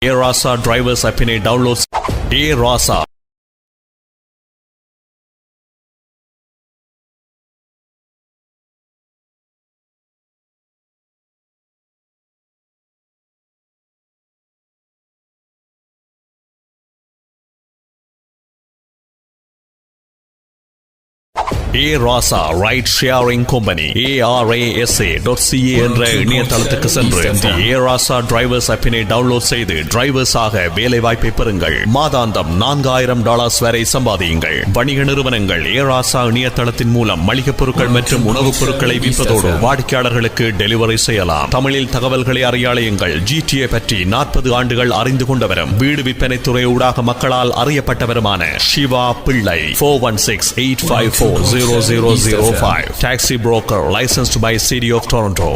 Rasa drivers app ने download Rasa Rasa Ride Sharing Company ARASA.ca என்ற இணையதளத்துக்கு சென்று Rasa Drivers app-னை download செய்து டிரைவர்ஸாக வேலை வாய்ப்பை பெறுங்கள். மாதாந்தம் $4,000 வரை சம்பாதியுங்கள். வணிக நிறுவனங்கள் Rasa இணையதளத்தின் மூலம் மளிகைப் பொருட்கள் மற்றும் உணவுப் பொருட்களை விற்பதோடு வாடிக்கையாளர்களுக்கு டெலிவரி செய்யலாம். தமிழில் தகவல்களை அறியாளையுங்கள். GTA பற்றி 40 ஆண்டுகள் அறிந்து கொண்டவரும் வீடு விற்பனை துறை ஊடாக மக்களால் அறியப்பட்டவருமான சிவா பிள்ளை 416-854-0005 Taxi broker licensed by City of Toronto.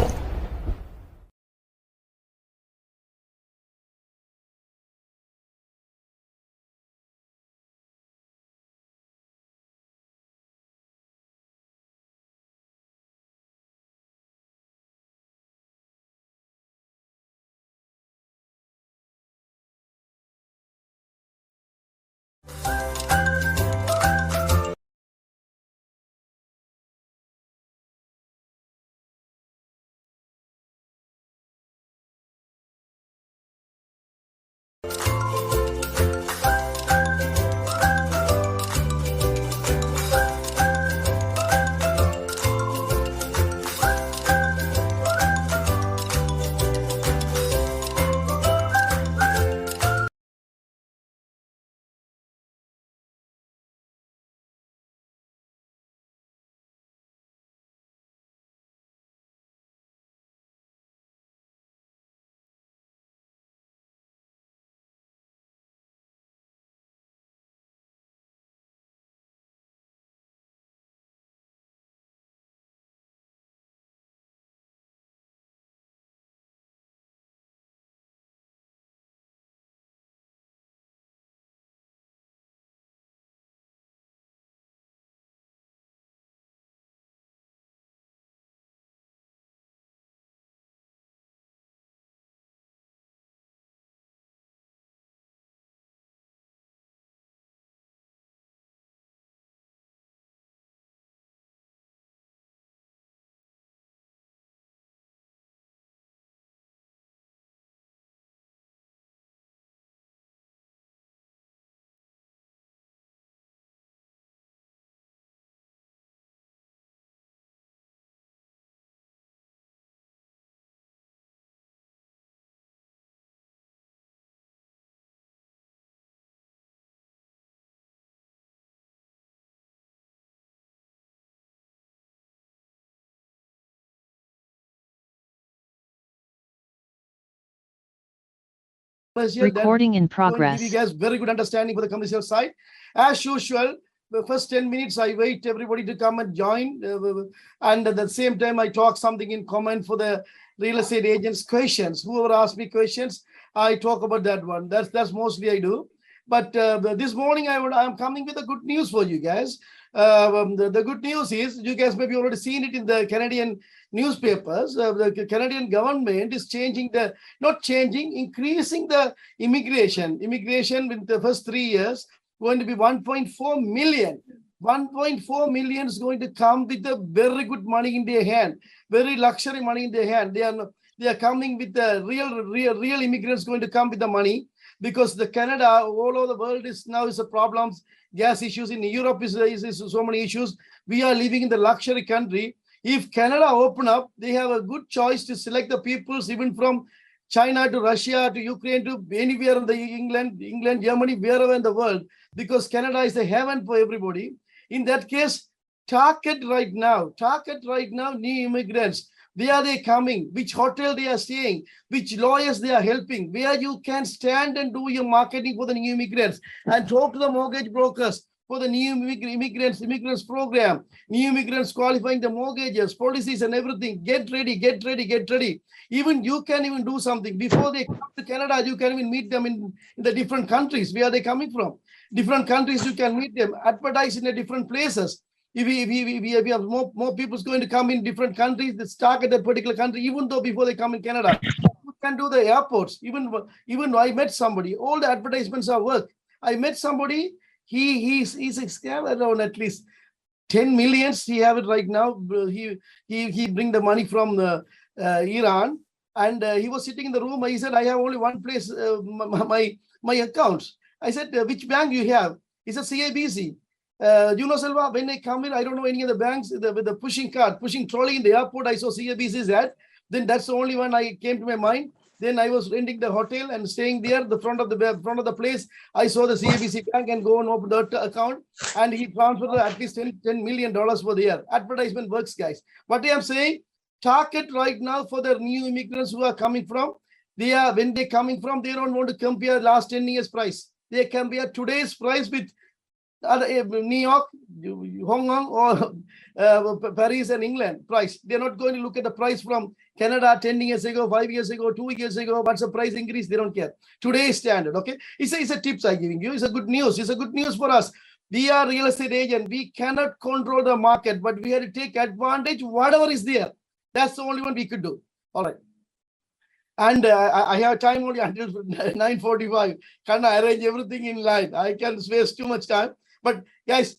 Recording in progress. Give you guys very good understanding for the commercial side. As usual, the first 10 minutes I wait everybody to come and join, and at the same time I talk something in common for the real estate agents' questions. Whoever asks me questions, I talk about that one. That's mostly I do. But this morning I'm coming with a good news for you guys. The good news is, you guys maybe already seen it in the Canadian newspapers. The Canadian government is increasing the immigration. Immigration in the first 3 years going to be 1.4 million. 1.4 million is going to come with a very good money in their hand, very luxury money in their hand. They are coming with the real immigrants going to come with the money, because the Canada all over the world is a problems. Gas issues in Europe is so many issues. We are living in the luxury country. If Canada open up, they have a good choice to select the peoples, even from China to Russia to Ukraine to anywhere in the England, Germany, wherever in the world, because Canada is a heaven for everybody. In that case, target right now new immigrants. Where are they coming? Which hotel they are staying? Which lawyers they are helping? Where you can stand and do your marketing for the new immigrants and talk to the mortgage brokers for the new immigrants program, new immigrants qualifying the mortgages, policies and everything. Get ready. Even you can even do something. Before they come to Canada, you can even meet them in the different countries. Where are they coming from? Different countries, you can meet them, advertise in the different places. If we have more people going to come in different countries, let's target that particular country, even though before they come in Canada. can do the airports. Even I met somebody. All the advertisements are work. I met somebody. He's a scam around at least 10 millions. He have it right now. He bring the money from Iran, and he was sitting in the room. He said, "I have only one place, my accounts." I said, "Which bank you have?" He said, "CIBC." Selva, when I come in, I don't know any of the banks with the pushing trolley in the airport. I saw CIBC's ad. Then that's the only one I came to my mind. Then I was renting the hotel and staying there, the front of the place. I saw the CIBC bank and go and open the account. And he transferred at least $10 million for the year. Advertisement works, guys. What I am saying, target right now for the new immigrants who are coming from, when they're coming from, they don't want to compare last 10 years price. They compare today's price with New York, Hong Kong, or Paris and England price. They're not going to look at the price from Canada 10 years ago, 5 years ago, 2 years ago. What's the price increase? They don't care. Today's standard, okay? It's a tips I'm giving you. It's a good news. It's a good news for us. We are real estate agent. We cannot control the market, but we have to take advantage whatever is there. That's the only one we could do. All right. And I have time only until 9:45. Can I arrange everything in line? I can waste too much time. But guys,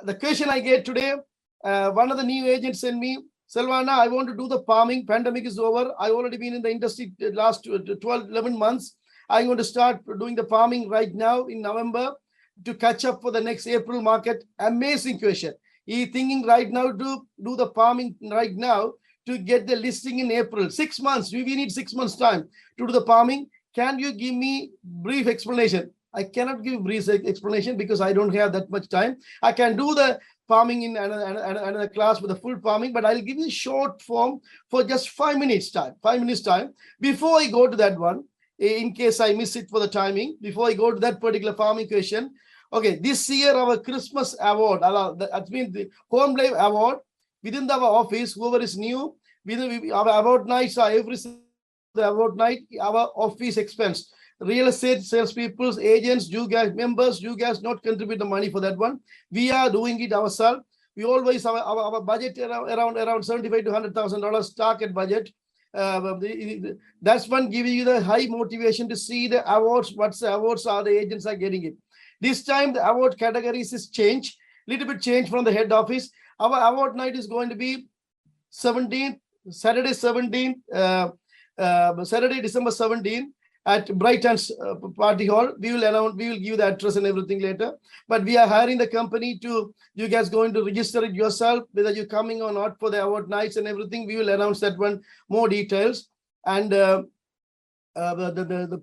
the question I get today, one of the new agents sent me, Selvana, I want to do the farming. Pandemic is over. I've already been in the industry the last 12, 11 months. I'm going to start doing the farming right now in November to catch up for the next April market. Amazing question. He's thinking right now to do the farming right now to get the listing in April. 6 months. We need 6 months time to do the farming. Can you give me brief explanation? I cannot give brief explanation because I don't have that much time. I can do the farming in another class with the full farming, but I'll give you short form for just 5 minutes time. 5 minutes time. Before I go to that one, in case I miss it for the timing, before I go to that particular farming question, okay, this year our Christmas award, that means the HomeLife award, within our office, whoever is new, our award nights are every award night, our office expense. Real estate salespeople, agents, you guys, members, you guys not contribute the money for that one. We are doing it ourselves. We always have our budget around $75,000 to $100,000 target budget. That's one giving you the high motivation to see the awards. What the awards are, the agents are getting it. This time the award categories is changed, little bit changed from the head office. Our award night is going to be Saturday 17th, Saturday, December 17th at Brighton's Party Hall. We will give the address and everything later. But we are hiring the company to, you guys going to register it yourself, whether you're coming or not for the award nights and everything. We will announce that one, more details. And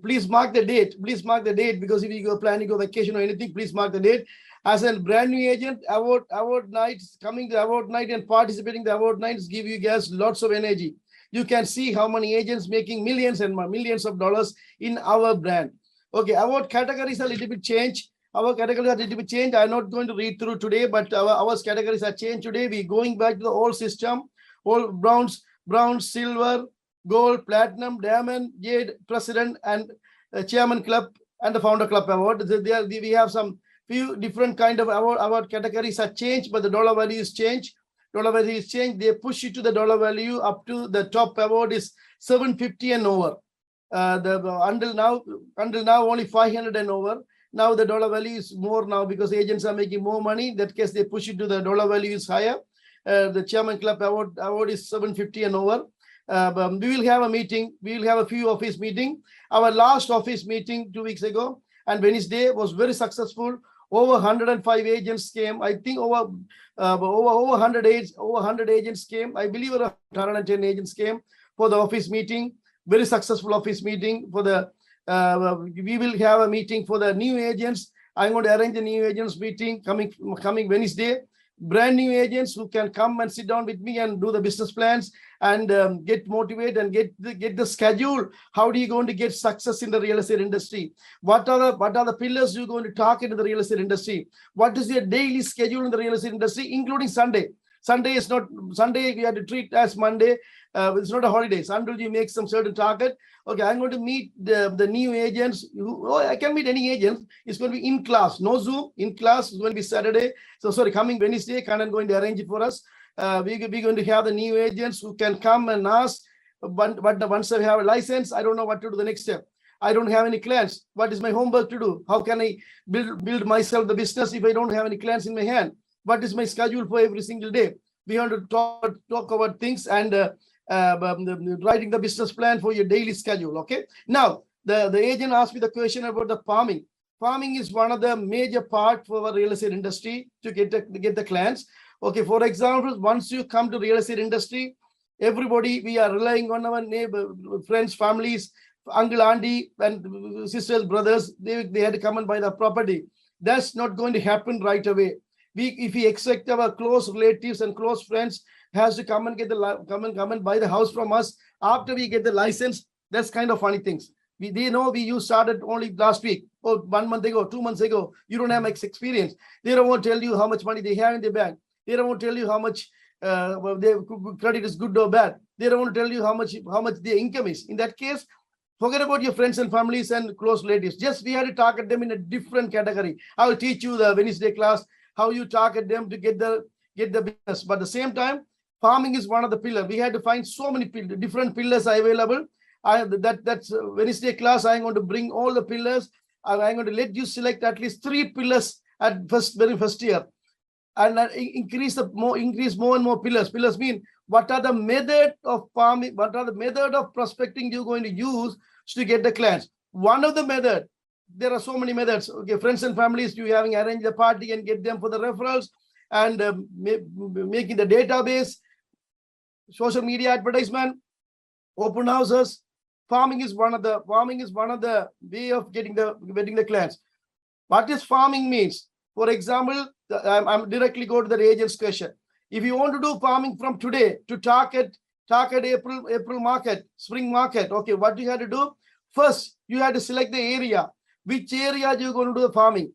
please mark the date. Please mark the date, because if you go planning go vacation or anything, please mark the date. As a brand new agent, award nights, coming to award night and participating the award nights give you guys lots of energy. You can see how many agents making millions and millions of dollars in our brand. Okay, award categories are a little bit changed. Our categories are a little bit changed. I'm not going to read through today, but our categories are changed today. We're going back to the old system, all bronze, silver, gold, platinum, diamond, jade, president, and chairman club, and the founder club award. We have some few different kind of award categories are changed, but the dollar value is changed. Dollar value is changed. They push it to the dollar value up to the top award is $750 and over. Until now only $500 and over. Now the dollar value is more now because agents are making more money. In that case, they push it to the dollar value is higher. The chairman club award is $750 and over. We will have a meeting. We will have a few office meeting. Our last office meeting 2 weeks ago and Wednesday was very successful. Over 105 agents came. I think over 100 agents came. I believe around 110 agents came for the office meeting. Very successful office meeting. For the we will have a meeting for the new agents. I'm going to arrange a new agents meeting coming Wednesday. Brand new agents who can come and sit down with me and do the business plans and get motivated and get the schedule. How are you going to get success in the real estate industry? What are the pillars you're going to target in the real estate industry? What is your daily schedule in the real estate industry, including Sunday? Sunday we have to treat as Monday. It's not a holiday. Until you make some certain target. Okay, I'm going to meet the new agents. I can meet any agents. It's going to be in class, no Zoom. In class, it's going to be Saturday. Coming Wednesday, Kannan going to arrange it for us. We're going to have the new agents who can come and ask But once I have a license, I don't know what to do the next step. I don't have any clients. What is my homework to do? How can I build myself the business if I don't have any clients in my hand? What is my schedule for every single day? We have to talk about things and writing the business plan for your daily schedule. Okay. Now, the agent asked me the question about the farming. Farming is one of the major part for our real estate industry to get the clients. Okay. For example, once you come to real estate industry, everybody, we are relying on our neighbor, friends, families, uncle, auntie, and sisters, brothers. They had to come and buy the property. That's not going to happen right away. If we expect our close relatives and close friends has to come and come and buy the house from us after we get the license, that's kind of funny things. You started only last week or 1 month ago, 2 months ago. You don't have much experience. They don't want to tell you how much money they have in their bank. They don't want to tell you how much their credit is good or bad. They don't want to tell you how much their income is. In that case, forget about your friends and families and close relatives. Just we had to target them in a different category. I will teach you the Wednesday class, how you target them to get the business. But at the same time, farming is one of the pillars. We had to find so many different pillars available. That's Wednesday class. I'm going to bring all the pillars. I'm going to let you select at least 3 pillars at very first year, and increase more and more pillars. Pillars mean what are the method of farming, what are the method of prospecting you're going to use to get the clients. One of the method, there are so many methods. Okay, friends and families, you having arranged the party and get them for the referrals, and making the database, social media advertisement, open houses. Farming is one of the way of getting the clients. What is farming means? For example, I'm directly go to the agent's question. If you want to do farming from today to target April market, spring market, okay, what you have to do? First, you have to select the area. Which area you're going to do the farming?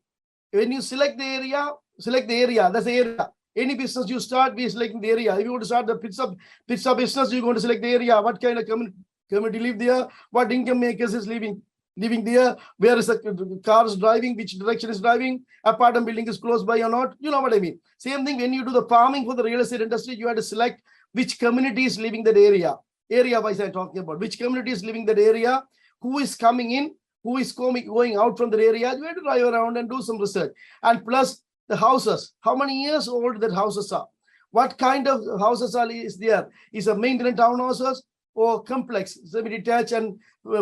When you select the area, that's the area. Any business you start, we selecting the area. If you want to start the pizza business, you're going to select the area. What kind of community live there? What income makers is living there? Where is the cars driving? Which direction is driving? Apartment building is close by or not? You know what I mean? Same thing when you do the farming for the real estate industry, you have to select which community is living that area. Area wise, I'm talking about which community is living that area, who is coming in, who is going out from the area. You have to drive around and do some research. And plus the houses, how many years old that houses are, what kind of houses is there? Is a maintenance townhouses or complex, semi-detached and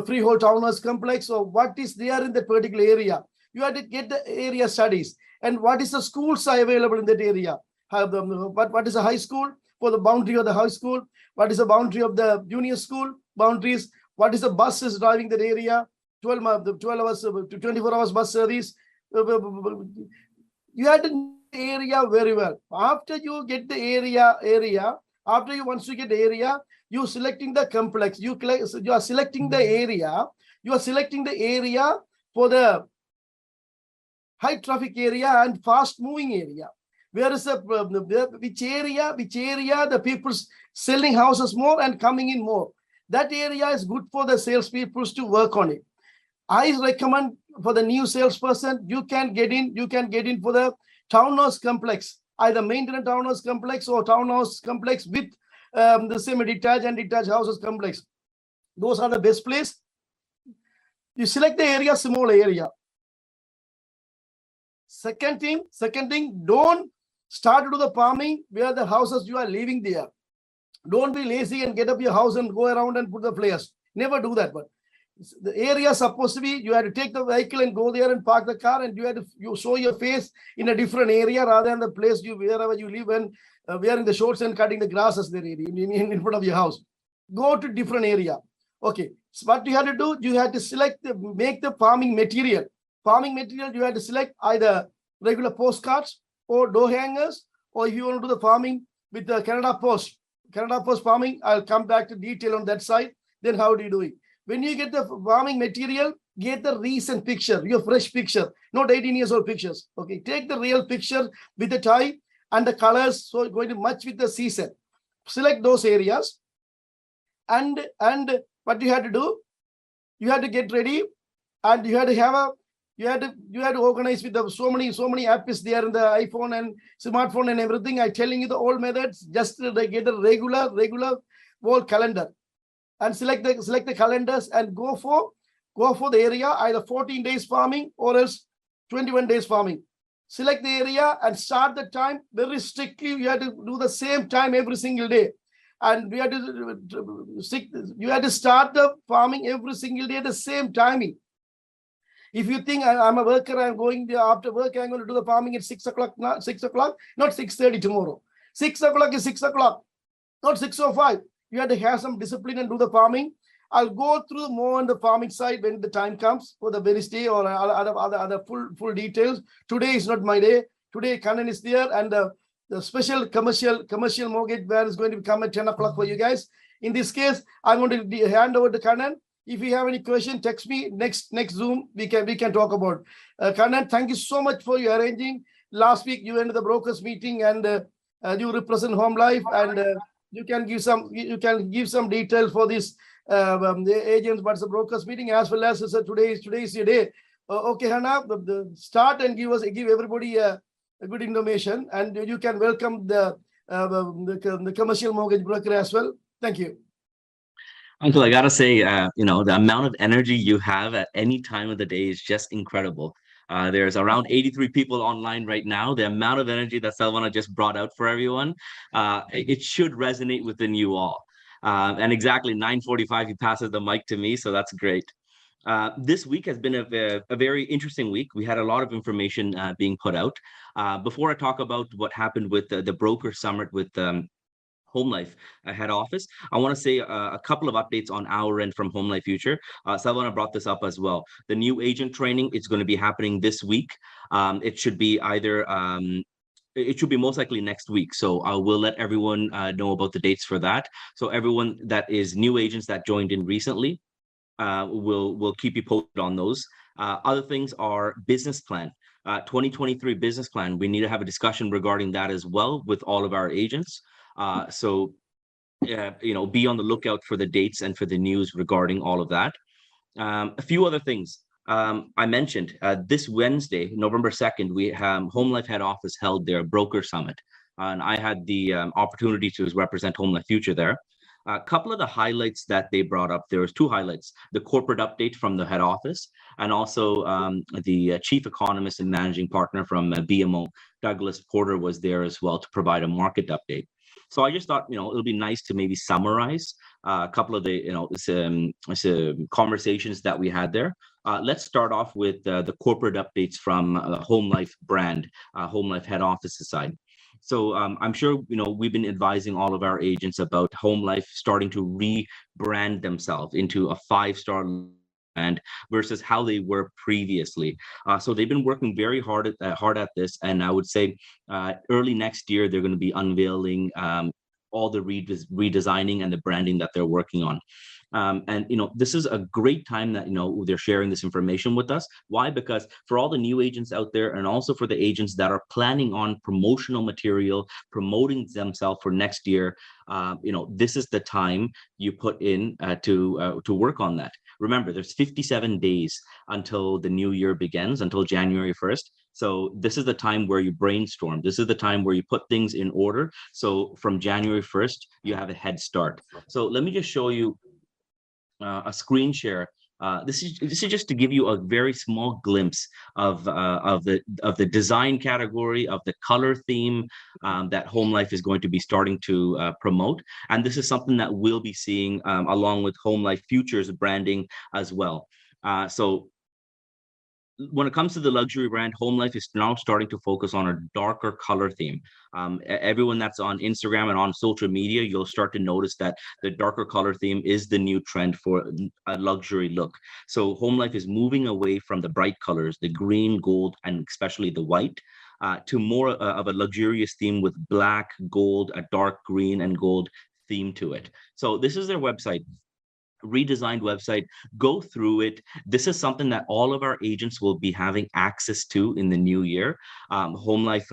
freehold townhouse complex, or what is there in that particular area? You have to get the area studies and what is the schools are available in that area. What is a high school for the boundary of the high school? What is the boundary of the junior school boundaries? What is the buses driving that area? 12 hours to 24 hours bus service. You have to know the area very well. After you get the area, once you get the area, you selecting the complex. You are selecting the area. You are selecting the area for the high traffic area and fast moving area. Where is which area the people selling houses more and coming in more? That area is good for the salespeople to work on it. I recommend for the new salesperson, you can get in for the townhouse complex, either maintenance townhouse complex or townhouse complex with the semi-detached and detached houses complex. Those are the best place. You select the area, small area. Second thing, don't start to do the farming where the houses you are living there. Don't be lazy and get up your house and go around and put the flares. Never do that. But the area supposed to be, you have to take the vehicle and go there and park the car, and you show your face in a different area rather than the place wherever you live and wearing the shorts and cutting the grasses there in front of your house. Go to different area. Okay. So what you have to do, you have to make the farming material. Farming material, you have to select either regular postcards or door hangers, or if you want to do the farming with the Canada Post farming, I'll come back to detail on that side. Then how do you do it? When you get the farming material, get the recent picture, your fresh picture, not 18 years old pictures. Okay, take the real picture with the tie and the colors, so it's going to match with the season. Select those areas, and what you have to do, you have to get ready, and you have to have you have to organize with the so many apps there in the iPhone and smartphone and everything. I'm telling you the old methods. Just get a regular wall calendar. and select the calendars and go for the area, either 14 days farming or else 21 days farming. Select the area and start the time very strictly. You have to do the same time every single day. And you have to start the farming every single day at the same timing. If you think I'm a worker, I'm going after work, I'm going to do the farming at 6 o'clock, not 6:30 tomorrow. 6 o'clock is 6 o'clock, not 6:05. You have to have some discipline and do the farming. I'll go through more on the farming side when the time comes for the Wednesday or other full details. Today is not my day. Today Kannan is there, and the special commercial mortgage ban is going to come at 10 o'clock for you guys. In this case, I'm going to hand over to Kannan. If you have any question, text me. Next Zoom, we can talk about. Kannan, thank you so much for your arranging. Last week you went to the brokers meeting, and you represent HomeLife, and you can give some details for this the agents, but the brokers meeting, as well as today is your day. Okay, Hannah, start and give everybody a good information, and you can welcome the commercial mortgage broker as well. Thank you. Uncle, I gotta say, the amount of energy you have at any time of the day is just incredible. There's around 83 people online right now. The amount of energy that Selvana just brought out for everyone, it should resonate within you all. And exactly 9:45, he passes the mic to me, so that's great. This week has been a very interesting week. We had a lot of information being put out. Before I talk about what happened with the broker summit with HomeLife head office, I want to say a couple of updates on our end from HomeLife Future. Selvana brought this up as well. The new agent training, it's going to be happening this week. It should be it should be most likely next week. So I will let everyone know about the dates for that. So everyone that is new agents that joined in recently, we'll keep you posted on those. Other things are business plan. 2023 business plan. We need to have a discussion regarding that as well with all of our agents. So be on the lookout for the dates and for the news regarding all of that. A few other things. I mentioned this Wednesday, November 2nd, we HomeLife head office held their broker summit, and I had the opportunity to represent HomeLife Future there. A couple of the highlights that they brought up, there was two highlights: the corporate update from the head office, and also the chief economist and managing partner from BMO, Douglas Porter, was there as well to provide a market update. So I just thought, it'll be nice to maybe summarize a couple of the conversations that we had there. Let's start off with the corporate updates from the HomeLife brand, HomeLife head office side. So I'm sure, we've been advising all of our agents about HomeLife starting to rebrand themselves into a 5-star brand versus how they were previously. So they've been working very hard at this, and I would say early next year they're going to be unveiling all the redesigning and the branding that they're working on. And this is a great time that they're sharing this information with us. Why? Because for all the new agents out there, and also for the agents that are planning on promotional material, promoting themselves for next year, this is the time you put in to work on that. Remember, there's 57 days until the new year begins, until January 1st. So this is the time where you brainstorm. This is the time where you put things in order. So from January 1st, you have a head start. So let me just show you a screen share. This is just to give you a very small glimpse of the design category, of the color theme that HomeLife is going to be starting to promote, and this is something that we'll be seeing along with HomeLife Future's branding as well. So when it comes to the luxury brand, HomeLife is now starting to focus on a darker color theme. Everyone that's on Instagram and on social media, you'll start to notice that the darker color theme is the new trend for a luxury look. So HomeLife is moving away from the bright colors, the green, gold, and especially the white, to more of a luxurious theme with black, gold, a dark green and gold theme to it. So this is their website. Redesigned website. Go through it. This is something that all of our agents will be having access to in the new year. HomeLife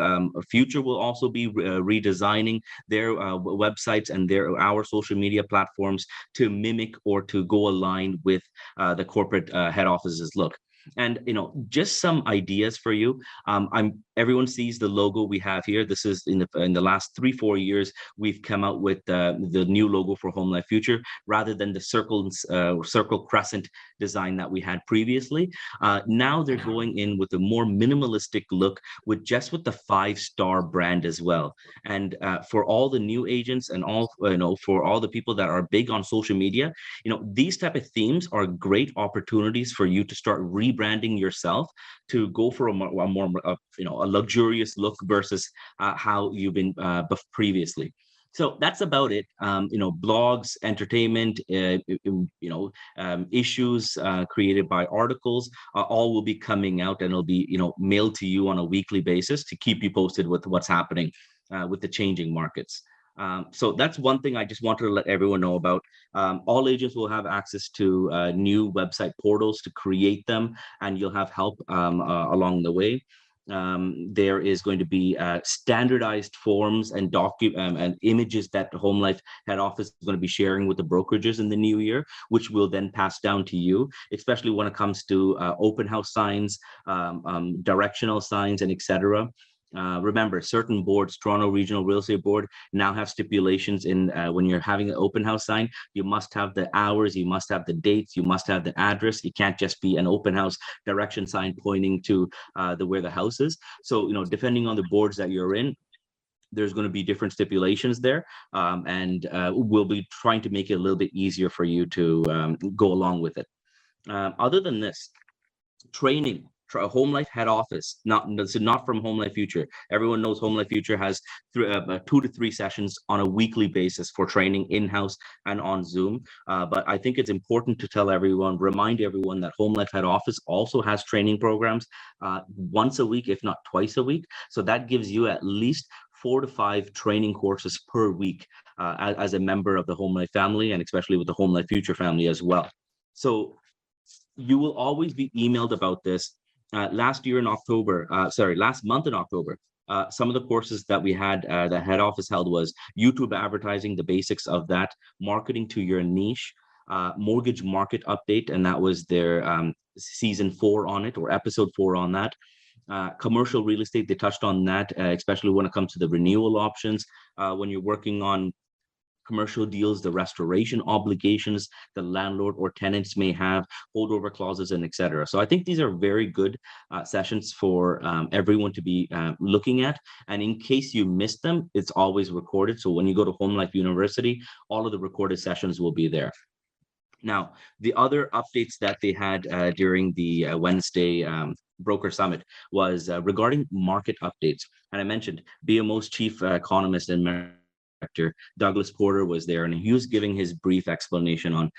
Future will also be redesigning their websites and our social media platforms to mimic or to go align with the corporate head office's look. And just some ideas for you. I'm everyone sees the logo we have here. This is in the last 3-4 years, we've come out with the new logo for HomeLife Future rather than the circle crescent design that we had previously. Now they're going in with a more minimalistic look with the 5-star brand as well. And for all the new agents and all, for all the people that are big on social media, these type of themes are great opportunities for you to start rebranding yourself to go for a more a luxurious look versus how you've been previously. So that's about it. Blogs, entertainment, issues created by articles, all will be coming out, and it'll be mailed to you on a weekly basis to keep you posted with what's happening with the changing markets. So that's one thing I just wanted to let everyone know about. All agents will have access to new website portals to create them, and you'll have help along the way. There is going to be standardized forms and and images that the HomeLife head office is going to be sharing with the brokerages in the new year, which will then pass down to you, especially when it comes to open house signs, directional signs, and etc. Remember, certain boards, Toronto Regional Real Estate Board, now have stipulations in when you're having an open house sign, you must have the hours, you must have the dates, you must have the address. It can't just be an open house direction sign pointing to where the house is. So, depending on the boards that you're in, there's going to be different stipulations there, and we'll be trying to make it a little bit easier for you to go along with it. Other than this, training. HomeLife head office, not from HomeLife Future. Everyone knows HomeLife Future has 2 to 3 sessions on a weekly basis for training in-house and on Zoom. But I think it's important to remind everyone that HomeLife head office also has training programs once a week, if not twice a week. So that gives you at least 4 to 5 training courses per week as a member of the HomeLife family, and especially with the HomeLife Future family as well. So you will always be emailed about this. Last month in October, some of the courses that we had, the head office held, was YouTube advertising, the basics of that, marketing to your niche, mortgage market update, and that was their season 4 on it, or episode 4 on that. Commercial real estate, they touched on that, especially when it comes to the renewal options, when you're working on commercial deals, the restoration obligations the landlord or tenants may have, holdover clauses, and etc. So I think these are very good sessions for everyone to be looking at. And in case you missed them, it's always recorded. So when you go to HomeLife University, all of the recorded sessions will be there. Now, the other updates that they had during the Wednesday broker summit was regarding market updates. And I mentioned BMO's chief economist and Douglas Porter was there, and he was giving his brief explanation on,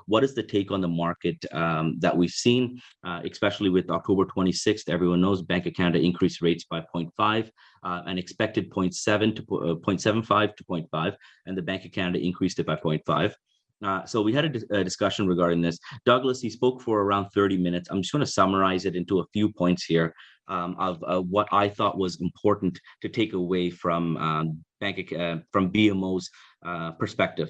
what is the take on the market that we've seen, especially with October 26th. Everyone knows Bank of Canada increased rates by 0.5 and expected 0.7 to 0.75 to 0.5, and the Bank of Canada increased it by 0.5. So we had a discussion regarding this. Douglas, he spoke for around 30 minutes. I'm just going to summarize it into a few points here of what I thought was important to take away from from BMO's perspective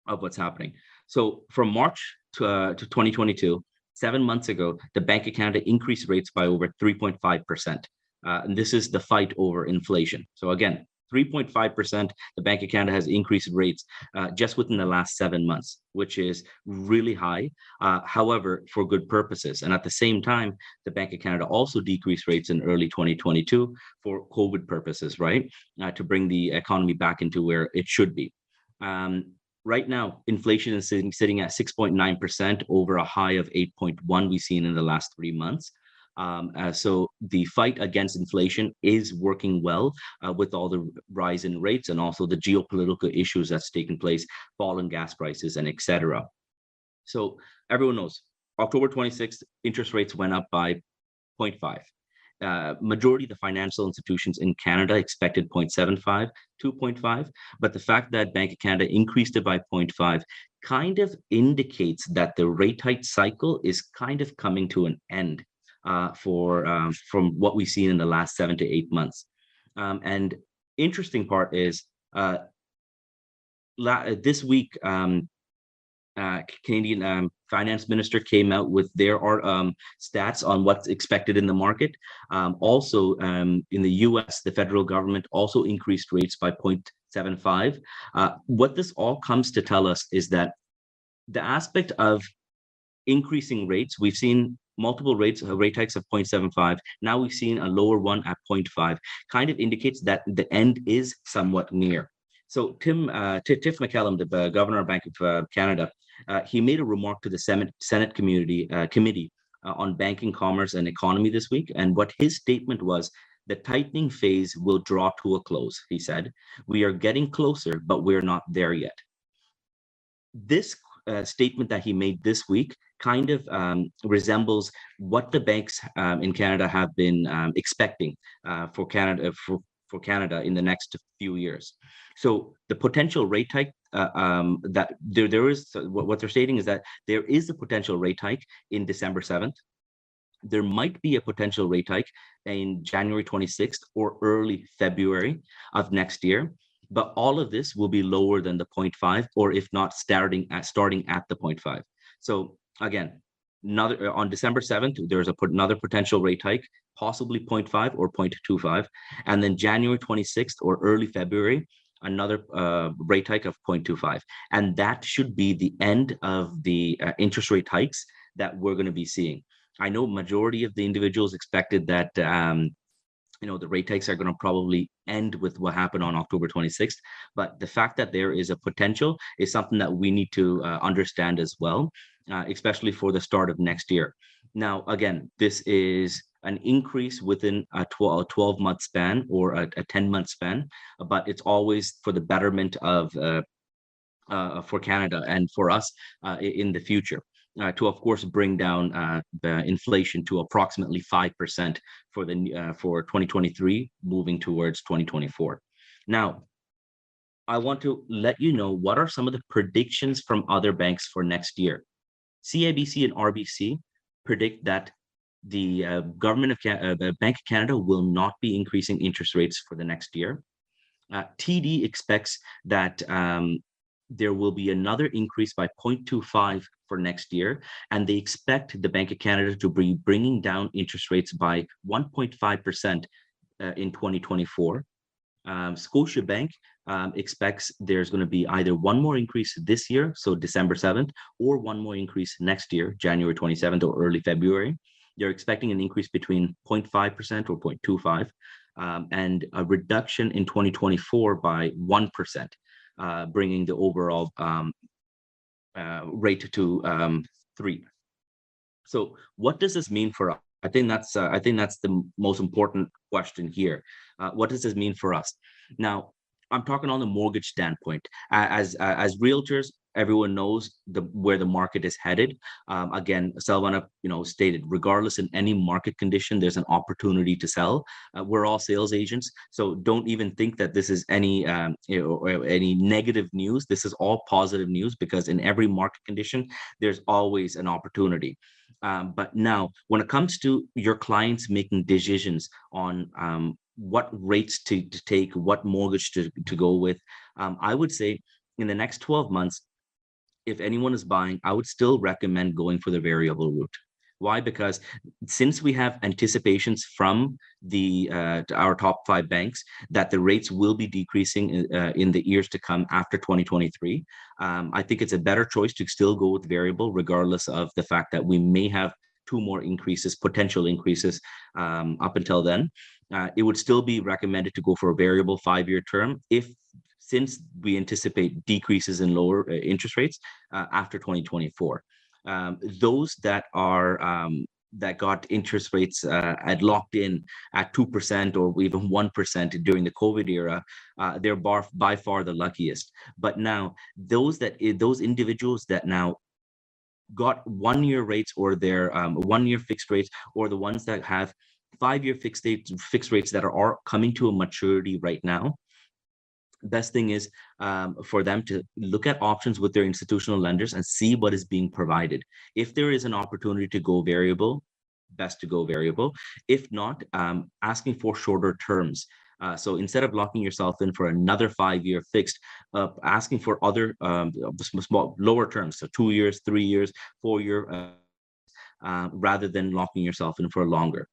of what's happening. So from March to 2022, 7 months ago, the Bank of Canada increased rates by over 3.5%. And this is the fight over inflation. So again, 3.5%, the Bank of Canada has increased rates just within the last 7 months, which is really high, however, for good purposes. And at the same time, the Bank of Canada also decreased rates in early 2022 for COVID purposes, right? To bring the economy back into where it should be. Right now, inflation is sitting at 6.9% over a high of 8.1 we've seen in the last 3 months. So the fight against inflation is working well with all the rise in rates and also the geopolitical issues that's taken place, fallen gas prices, and etc. So everyone knows October 26th, interest rates went up by 0.5. Majority of the financial institutions in Canada expected 0.75 to 0.5, but the fact that Bank of Canada increased it by 0.5 kind of indicates that the rate hike cycle is kind of coming to an end from what we've seen in the last 7 to 8 months. And interesting part is this week, Canadian finance minister came out with their stats on what's expected in the market. Also, in the US, the federal government also increased rates by 0.75. What this all comes to tell us is that the aspect of increasing rates, we've seen multiple rate hikes of 0.75. Now we've seen a lower one at 0.5, kind of indicates that the end is somewhat near. So Tiff McCallum, the governor of Bank of Canada, he made a remark to the Senate committee on banking, commerce, and economy this week. And what his statement was, the tightening phase will draw to a close. He said, "We are getting closer, but we're not there yet." This statement that he made this week kind of resembles what the banks in Canada have been expecting for Canada in the next few years. So the potential rate hike that there is, what they're stating is that there is a potential rate hike in December 7th. There might be a potential rate hike in January 26th or early February of next year. But all of this will be lower than the 0.5, or if not starting at the 0.5. So again, on December 7th, there's another potential rate hike, possibly 0.5 or 0.25. And then January 26th or early February, another rate hike of 0.25. And that should be the end of the interest rate hikes that we're going to be seeing. I know majority of the individuals expected that the rate hikes are going to probably end with what happened on October 26th. But the fact that there is a potential is something that we need to understand as well, especially for the start of next year. Now, again, this is an increase within a 12-month span or a 10-month span, but it's always for the betterment of for Canada and for us in the future. To, of course, bring down the inflation to approximately 5% for 2023, moving towards 2024. Now, I want to let you know what are some of the predictions from other banks for next year. CIBC and RBC predict that the government of Bank of Canada will not be increasing interest rates for the next year. TD expects that there will be another increase by 0.25 for next year, and they expect the Bank of Canada to be bringing down interest rates by 1.5% in 2024. Scotiabank expects there's going to be either one more increase this year, so December 7th, or one more increase next year, January 27th or early February. They're expecting an increase between 0.5% or 0.25, and a reduction in 2024 by 1%. Bringing the overall rate to 3. So what does this mean for us? I think that's the most important question here. What does this mean for us? Now, I'm talking on the mortgage standpoint. As realtors, everyone knows where the market is headed. Again, Selvana, stated, regardless in any market condition, there's an opportunity to sell. We're all sales agents, so don't even think that this is any negative news. This is all positive news, because in every market condition, there's always an opportunity. But now, when it comes to your clients making decisions on what rates to take, what mortgage to go with, I would say in the next 12 months, if anyone is buying, I would still recommend going for the variable route. Why? Because since we have anticipations from our top 5 banks that the rates will be decreasing in the years to come after 2023, I think it's a better choice to still go with variable, regardless of the fact that we may have 2 more increases, potential increases up until then. It would still be recommended to go for a variable 5-year term since we anticipate decreases in lower interest rates after 2024. Those that got interest rates locked in at 2% or even 1% during the COVID era, they're by far the luckiest. But now those individuals that now got 1-year rates, or their 1-year fixed rates, or the ones that have 5-year fixed rates that are coming to a maturity right now, best thing is for them to look at options with their institutional lenders and see what is being provided. If there is an opportunity to go variable, best to go variable. If not, asking for shorter terms. So instead of locking yourself in for another 5-year fixed, asking for other small lower terms, so 2 years, 3 years, 4-year, rather than locking yourself in for longer.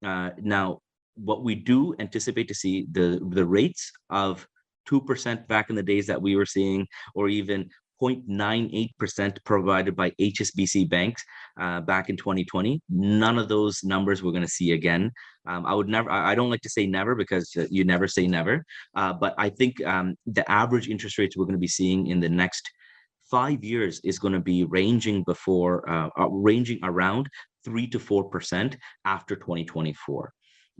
Now, what we do anticipate to see the rates of 2% back in the days that we were seeing, or even 0.98% provided by HSBC banks back in 2020. None of those numbers we're going to see again. I don't like to say never, because you never say never. But I think the average interest rates we're going to be seeing in the next 5 years is going to be ranging around 3 to 4% after 2024.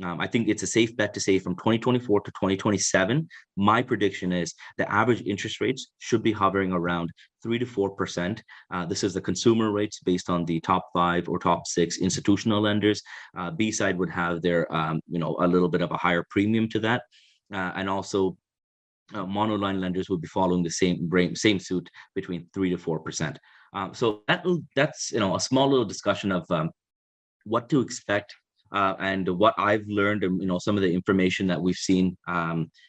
I think it's a safe bet to say from 2024 to 2027, my prediction is the average interest rates should be hovering around 3 to 4%. This is the consumer rates based on the top 5 or top 6 institutional lenders. B side would have their, a little bit of a higher premium to that. And also monoline lenders would be following the same suit between 3 to 4%. So that's a small little discussion of what to expect and what I've learned, and some of the information that we've seen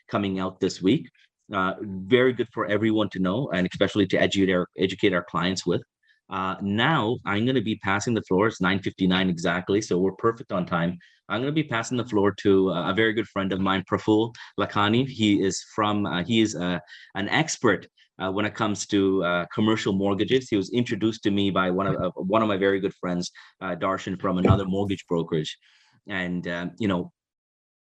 coming out this week. Very good for everyone to know, and especially to educate our clients with. Now I'm going to be passing the floor. It's 9:59 exactly, so we're perfect on time. I'm going to be passing the floor to a very good friend of mine, Praful Lakhani. He is an expert when it comes to commercial mortgages. He was introduced to me by one of my very good friends, Darshan, from another mortgage brokerage. And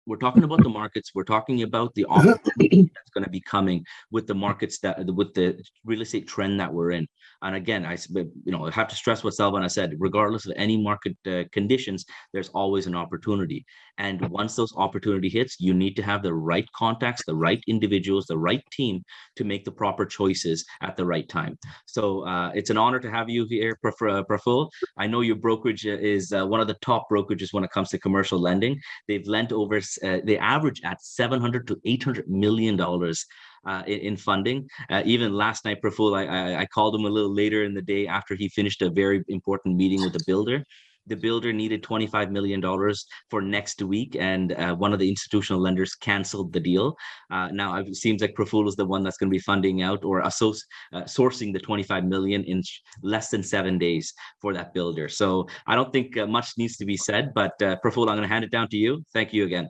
we're talking about the markets. We're talking about the opportunity that's going to be coming with the markets, with the real estate trend that we're in. And again, I have to stress what Selvan said. Regardless of any market conditions, there's always an opportunity. And once those opportunity hits, you need to have the right contacts, the right individuals, the right team to make the proper choices at the right time. So it's an honor to have you here, Praful. I know your brokerage is one of the top brokerages when it comes to commercial lending. They've lent over, they average at $700 to $800 million in funding. Even last night, Praful, I called him a little later in the day after he finished a very important meeting with the builder. The builder needed $25 million for next week, and one of the institutional lenders canceled the deal. Now it seems like Praful is the one that's going to be funding out or sourcing the $25 million in less than 7 days for that builder. So I don't think much needs to be said, but Praful, I'm going to hand it down to you. Thank you again.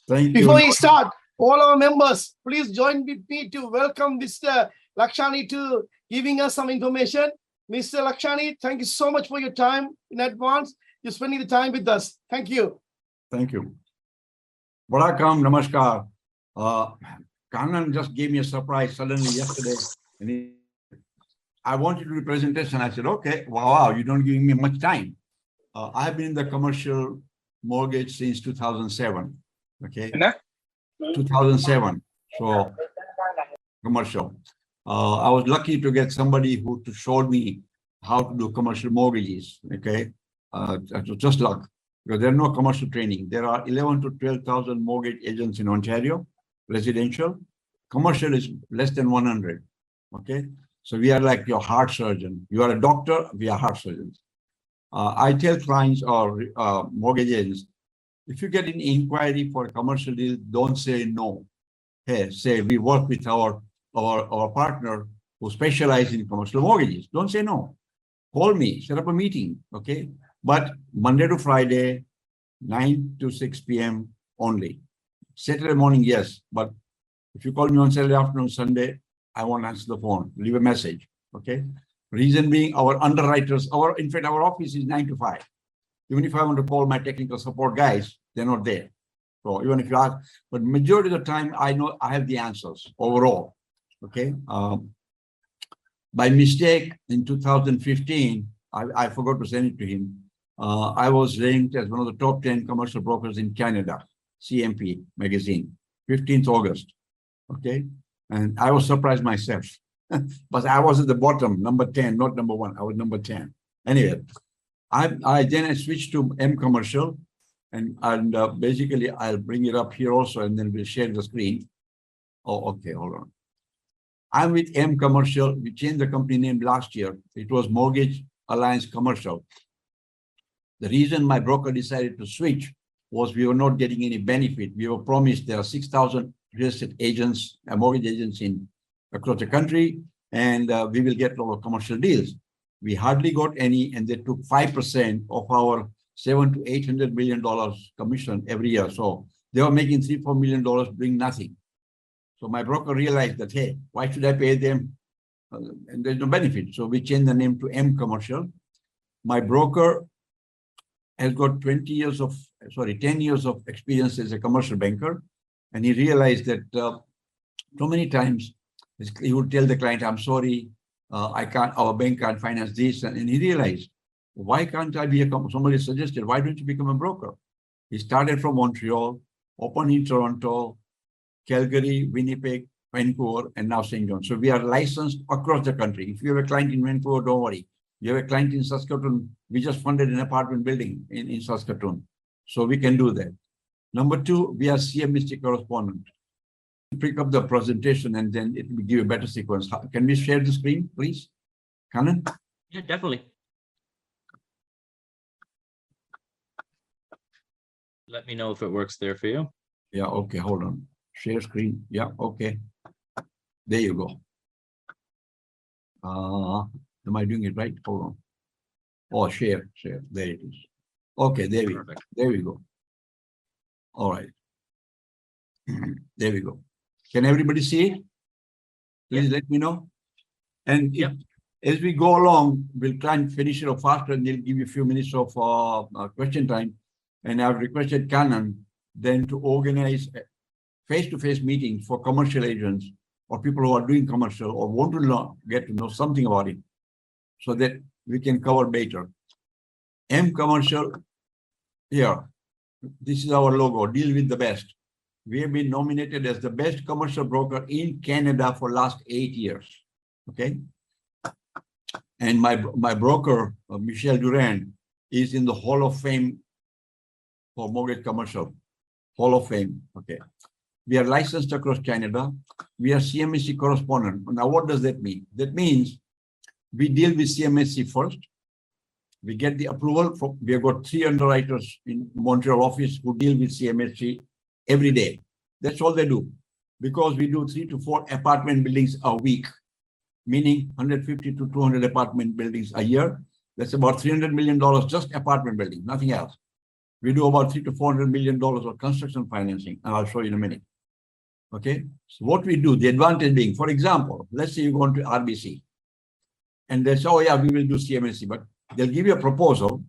Thank you. Before we start, all our members, please join with me to welcome Mr. Lakhani to giving us some information. Mr. Lakhani, thank you so much for your time in advance. You're spending the time with us. Thank you. Thank you. Welcome, namaskar. Kannan just gave me a surprise suddenly yesterday. And I wanted to do a presentation. I said, okay, wow, you don't give me much time. I've been in the commercial mortgage since 2007. Okay. 2007. So commercial. I was lucky to get somebody who showed me how to do commercial mortgages. Okay. That was just luck, because there's no commercial training. There are 11 to 12,000 mortgage agents in Ontario, residential. Commercial is less than 100. Okay. So we are like your heart surgeon. You are a doctor, we are heart surgeons. I tell clients or mortgage agents, if you get an inquiry for a commercial deal, don't say no. Hey, say we work with our partner who specializes in commercial mortgages. Don't say no. Call me, set up a meeting, okay? But Monday to Friday, 9 to 6 p.m. only. Saturday morning, yes. But if you call me on Saturday afternoon, Sunday, I won't answer the phone. Leave a message, okay? Reason being, our underwriters, in fact, our office is 9 to 5. Even if I want to call my technical support guys, they're not there. So even if you ask, but majority of the time, I know I have the answers overall. Okay. By mistake, in 2015, I forgot to send it to him. I was ranked as one of the top 10 commercial brokers in Canada, CMP magazine, 15th August. Okay. And I was surprised myself, but I was at the bottom, number 10, not number 1. I was number 10. Anyway, I switched to M Commercial, and basically I'll bring it up here also, and then we'll share the screen. Oh, okay, hold on. I'm with M Commercial. We changed the company name last year. It was Mortgage Alliance Commercial. The reason my broker decided to switch was we were not getting any benefit. We were promised there are 6,000 real estate agents, mortgage agents across the country, and we will get a lot of commercial deals. We hardly got any, and they took 5% of our $700 to $800 million commission every year. So they were making $3-4 million doing nothing. So my broker realized that, hey, why should I pay them? And there's no benefit. So we changed the name to M Commercial. My broker has got 10 years of experience as a commercial banker. And he realized that so many times he would tell the client, I'm sorry, our bank can't finance this. And he realized, why can't I be somebody suggested, why don't you become a broker? He started from Montreal, opened in Toronto, Calgary, Winnipeg, Vancouver, and now St. John. So we are licensed across the country. If you have a client in Vancouver, don't worry. You have a client in Saskatoon, we just funded an apartment building in Saskatoon. So we can do that. Number two, we are CMHC correspondent. Pick up the presentation and then it will give a better sequence. Can we share the screen, please? Kannan? Yeah, definitely. Let me know if it works there for you. Yeah, okay, hold on. Share screen. Yeah, okay. There you go. Am I doing it right? Hold on. Oh, share. There it is. Okay, there we go. All right. There we go. Can everybody see it? Please let me know. And as we go along, we'll try and finish it off faster, and they'll give you a few minutes of question time. And I've requested Kannan then to organize face-to-face meetings for commercial agents or people who are doing commercial or want to get to know something about it so that we can cover better. M Commercial, here, this is our logo, deal with the best. We have been nominated as the best commercial broker in Canada for last 8 years, okay? And my broker, Michelle Durand, is in the Hall of Fame for mortgage commercial, Hall of Fame, okay? We are licensed across Canada. We are CMHC correspondent. Now, what does that mean? That means we deal with CMHC first. We get the approval. We have got 3 underwriters in Montreal office who deal with CMHC every day. That's all they do. Because we do 3 to 4 apartment buildings a week, meaning 150 to 200 apartment buildings a year. That's about $300 million just apartment building, nothing else. We do about $300 to $400 million of construction financing, and I'll show you in a minute. Okay, so what we do, the advantage being, for example, let's say you go to RBC and they say, oh yeah, we will do CMHC, but they'll give you a proposal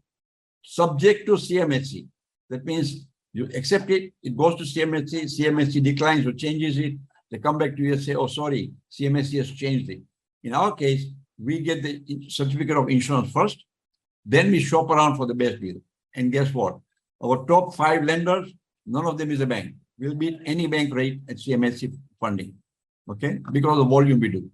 subject to CMHC. That means you accept it, it goes to CMHC, CMHC declines or changes it. They come back to you and say, oh, sorry, CMHC has changed it. In our case, we get the certificate of insurance first, then we shop around for the best deal. And guess what? Our top 5 lenders, none of them is a bank. We'll beat any bank rate at CMHC funding, okay? Because of the volume we do.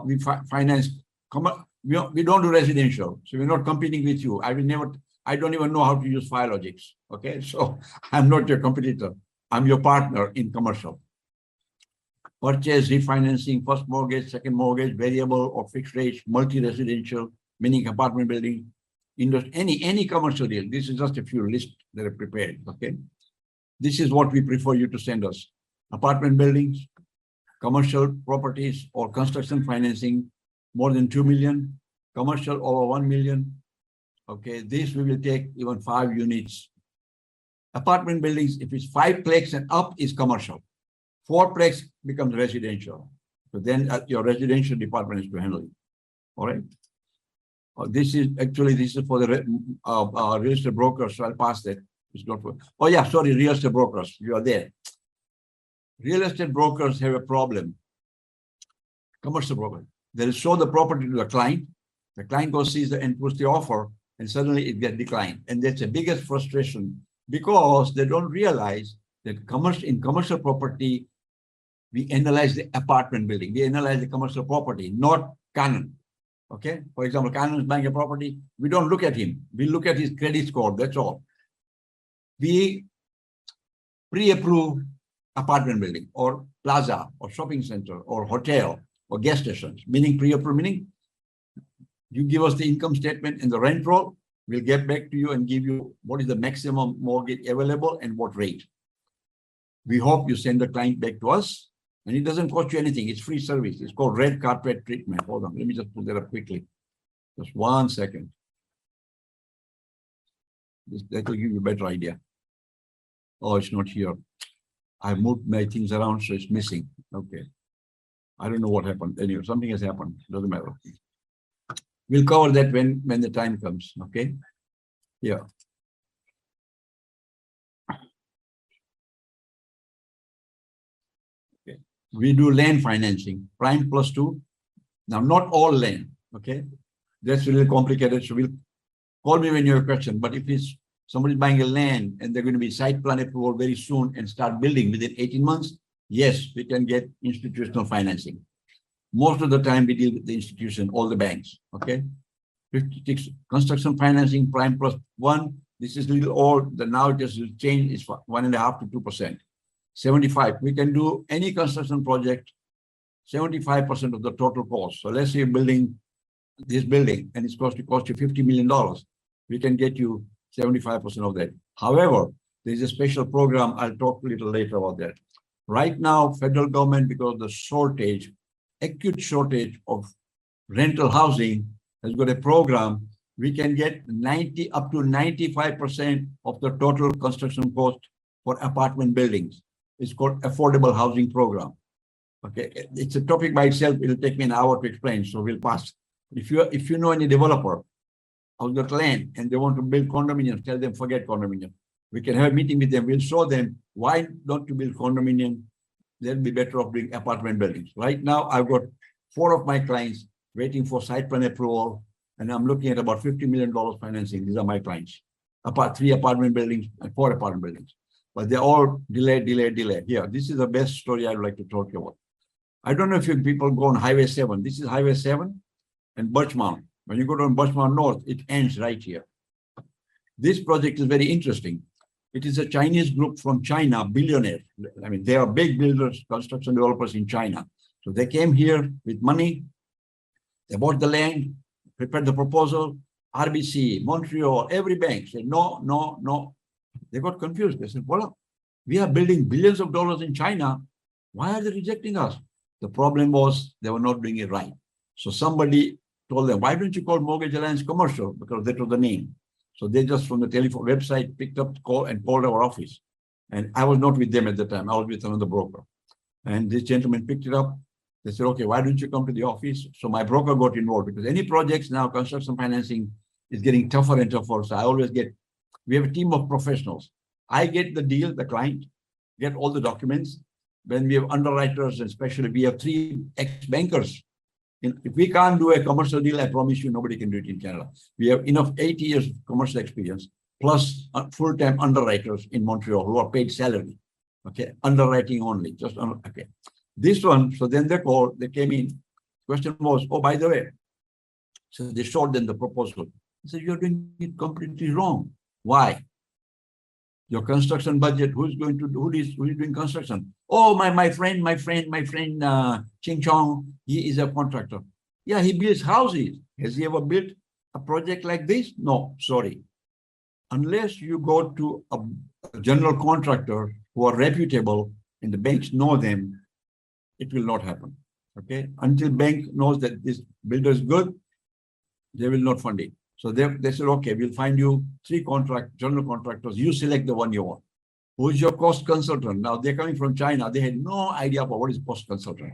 We finance, we don't do residential, so we're not competing with you. I don't even know how to use FireLogics, okay? So I'm not your competitor. I'm your partner in commercial. Purchase, refinancing, first mortgage, second mortgage, variable or fixed rates, multi-residential, meaning apartment building, any commercial deal. This is just a few lists that are prepared, okay? This is what we prefer you to send us. Apartment buildings, commercial properties or construction financing, more than 2 million, commercial over 1 million. Okay, this we will take even 5 units. Apartment buildings, if it's 5plex and up is commercial. 4plex becomes residential. So then your residential department is to handle it. All right. This is for the real estate brokers, so I'll pass that. It's not for, oh yeah, sorry, real estate brokers, you are there. Real estate brokers have a problem. Commercial broker. They'll show the property to the client goes, sees and puts the offer, and suddenly it gets declined. And that's the biggest frustration because they don't realize that in commercial property, we analyze the apartment building. We analyze the commercial property, not Kannan. Okay. For example, Kannan is buying a property. We don't look at him. We look at his credit score. That's all. We pre-approve apartment building or plaza or shopping center or hotel or gas stations, meaning pre-approve, meaning you give us the income statement and the rent roll. We'll get back to you and give you what is the maximum mortgage available and what rate. We hope you send the client back to us, and it doesn't cost you anything. It's free service. It's called red carpet treatment. Hold on, let me just put that up quickly. Just 1 second. That will give you a better idea. Oh, it's not here. I moved my things around, so it's missing. Okay. I don't know what happened. Anyway, something has happened. Doesn't matter. We'll cover that when the time comes. Okay. Yeah. Okay. We do land financing, prime +2. Now, not all land. Okay. That's really complicated. So we'll call me when you have a question. But if it's somebody's buying a land and they're going to be site plan approval very soon and start building within 18 months, yes, we can get institutional financing. Most of the time we deal with the institution, all the banks. Okay. 56 construction financing, prime +1. This is little old. Now it just change is 1.5 to 2%. 75. We can do any construction project, 75% of the total cost. So let's say you're building this building and it's cost you $50 million. We can get you 75% of that. However, there's a special program. I'll talk a little later about that. Right now, federal government, because of the shortage, acute shortage of rental housing, has got a program. We can get up to 95% of the total construction cost for apartment buildings. It's called affordable housing program. Okay, it's a topic by itself. It'll take me an hour to explain, so we'll pass. If you know any developer of the land and they want to build condominiums, tell them forget condominium. We can have a meeting with them. We'll show them why not to build condominium. They'll be better off doing apartment buildings. Right now, I've got 4 of my clients waiting for site plan approval, and I'm looking at about $50 million financing. These are my clients. 3 apartment buildings and 4 apartment buildings. But they're all delayed. Here, this is the best story I'd like to talk about. I don't know if you people go on Highway 7. This is Highway 7 and Birchmount. When you go to Birchmount North, it ends right here. This project is very interesting. It is a Chinese group from China, billionaire. I mean, they are big builders, construction developers in China. So they came here with money. They bought the land, prepared the proposal. RBC, Montreal, every bank said, no, no, no. They got confused. They said, well, we are building billions of dollars in China. Why are they rejecting us? The problem was they were not doing it right. So somebody told them, why don't you call Mortgage Alliance Commercial? Because that was the name. So they just from the telephone website picked up the call and called our office. And I was not with them at the time. I was with another broker. And this gentleman picked it up. They said, okay, why don't you come to the office? So my broker got involved because any projects now, construction financing is getting tougher and tougher. So I always we have a team of professionals. I get the deal, the client, get all the documents. When we have underwriters, and especially we have 3 ex-bankers. If we can't do a commercial deal, I promise you, nobody can do it in Canada. We have enough 80 years of commercial experience, plus full-time underwriters in Montreal who are paid salary. Okay, underwriting only, okay. This one, so then they called, they came in. Question was, oh, by the way, so they showed them the proposal. They said, you're doing it completely wrong. Why? Your construction budget, who is doing construction? Oh, my friend, Ching Chong, he is a contractor. Yeah, he builds houses. Has he ever built a project like this? No, sorry. Unless you go to a general contractor who are reputable and the banks know them, it will not happen. Okay, until bank knows that this builder is good, they will not fund it. So they said, okay, we'll find you 3 general contractors. You select the one you want. Who's your cost consultant? Now they're coming from China. They had no idea about what is cost consultant.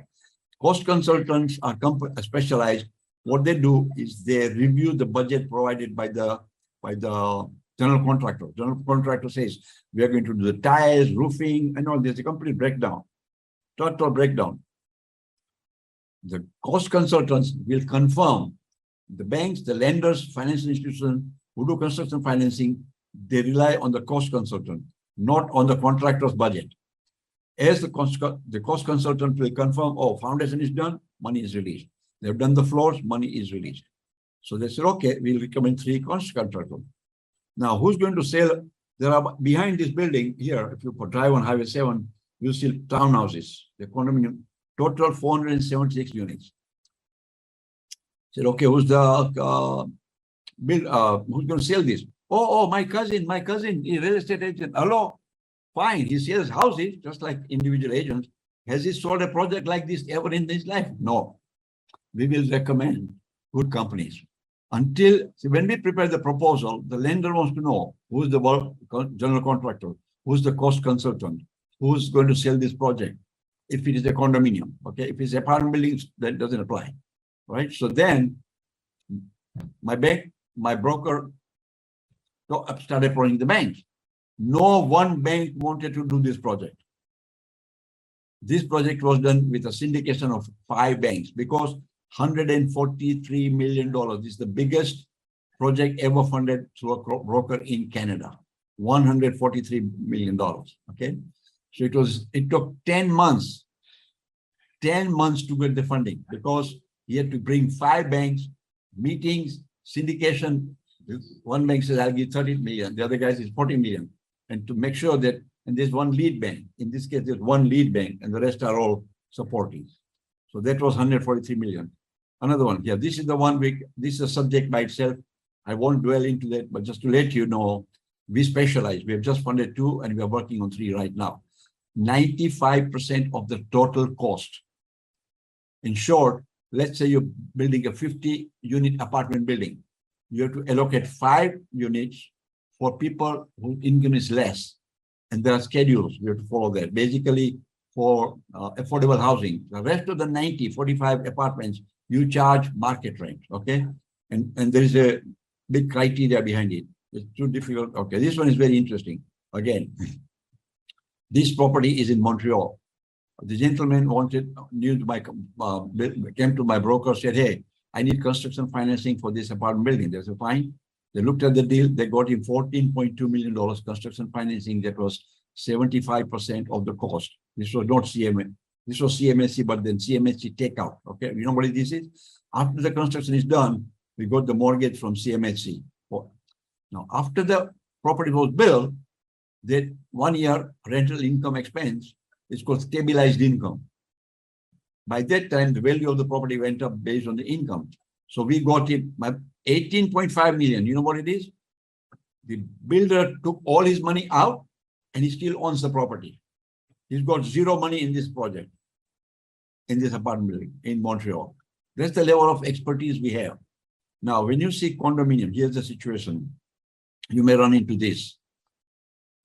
Cost consultants are specialized. What they do is they review the budget provided by the general contractor. General contractor says, we are going to do the tiles, roofing, and all. There's a complete breakdown, total breakdown. The cost consultants will confirm. The banks, the lenders, financial institutions who do construction financing, they rely on the cost consultant, not on the contractor's budget. As the cost consultant will confirm, oh, foundation is done, money is released. They've done the floors, money is released. So they said, okay, we'll recommend 3 cost contractors. Now, who's going to sell? There are behind this building here, if you drive on Highway 7, you'll see townhouses, the condominium, total 476 units. Said, okay, who's the who's going to sell this? Oh, my cousin, is a real estate agent. Hello, fine. He sells houses just like individual agents. Has he sold a project like this ever in his life? No. We will recommend good companies. When we prepare the proposal, the lender wants to know who's the general contractor, who's the cost consultant, who's going to sell this project. If it is a condominium, okay. If it's apartment buildings, that doesn't apply, right? So then, my broker started approaching the banks. No one bank wanted to do this project. This project was done with a syndication of 5 banks because $143 million. This is the biggest project ever funded through a broker in Canada. $143 million. Okay. So it took 10 months to get the funding because he had to bring 5 banks, meetings, syndication. One bank says, I'll give 30 million. The other guy says 40 million. And to make sure that, and there's one lead bank. In this case, there's one lead bank and the rest are all supporting. So that was 143 million. Another one. Yeah, this is the one this is a subject by itself. I won't dwell into that, but just to let you know, we specialize. We have just funded 2 and we are working on 3 right now. 95% of the total cost. In short, let's say you're building a 50-unit apartment building. You have to allocate 5 units for people whose income is less. And there are schedules. We have to follow that. Basically, for affordable housing, the rest of the 45 apartments, you charge market rent, okay? And there is a big criteria behind it. It's too difficult. Okay, this one is very interesting. Again, this property is in Montreal. The gentleman came to my broker, said, hey, I need construction financing for this apartment building. They said, fine. They looked at the deal. They got him $14.2 million construction financing. That was 75% of the cost. This was not CMA. This was CMHC, but then CMHC takeout. Okay, you know what this is? After the construction is done, we got the mortgage from CMHC. Now, after the property was built, that 1 year rental income expense is called stabilized income. By that time, the value of the property went up based on the income. So we got it 18.5 million. You know what it is? The builder took all his money out and he still owns the property. He's got 0 money in this project, in this apartment building in Montreal. That's the level of expertise we have. Now, when you see condominium, here's the situation. You may run into this.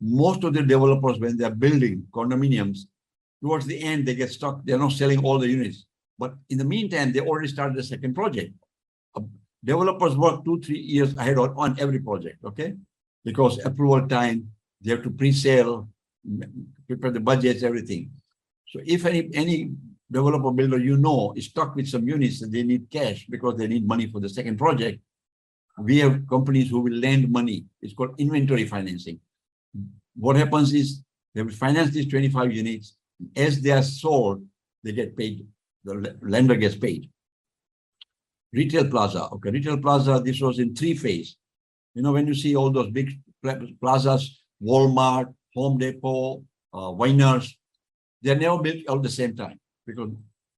Most of the developers, when they're building condominiums, towards the end, they get stuck. They're not selling all the units. But in the meantime, they already started the second project. Developers work 2-3 years ahead on every project, okay? Because approval time, they have to pre-sale, prepare the budgets, everything. So if any developer builder is stuck with some units and they need cash because they need money for the second project, we have companies who will lend money. It's called inventory financing. What happens is they will finance these 25 units. As they are sold, they get paid. The lender gets paid. Retail plaza. Okay, retail plaza, this was in 3 phases. You know, when you see all those big plazas, Walmart, Home Depot, Winners, they're never built all at the same time because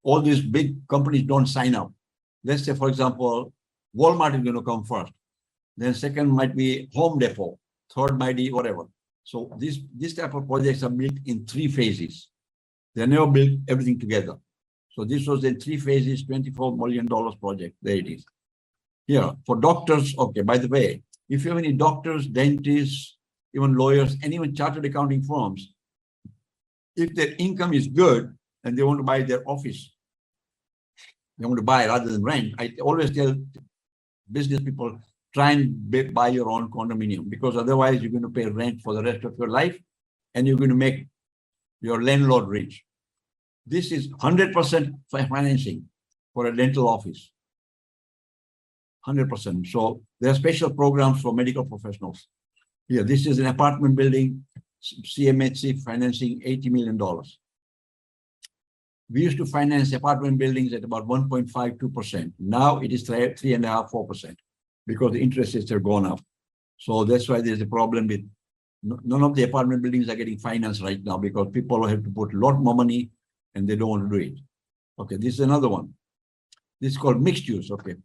all these big companies don't sign up. Let's say, for example, Walmart is going to come first. Then second might be Home Depot. Third might be whatever. So this type of projects are built in 3 phases. They never built everything together. So this was in 3 phases, $24 million project. There it is. Here, for doctors, okay, by the way, if you have any doctors, dentists, even lawyers, and even chartered accounting firms, if their income is good and they want to buy their office, they want to buy rather than rent, I always tell business people, try and buy your own condominium because otherwise you're going to pay rent for the rest of your life and you're going to make your landlord rich. This is 100% financing for a dental office. 100%. So there are special programs for medical professionals. Here, this is an apartment building, CMHC financing $80 million. We used to finance apartment buildings at about 1.52%. Now it is 3.5%, 4% because the interest rates have gone up. So that's why there's a problem with none of the apartment buildings are getting financed right now because people have to put a lot more money and they don't want to do it. Okay, this is another one. This is called mixed use. Okay,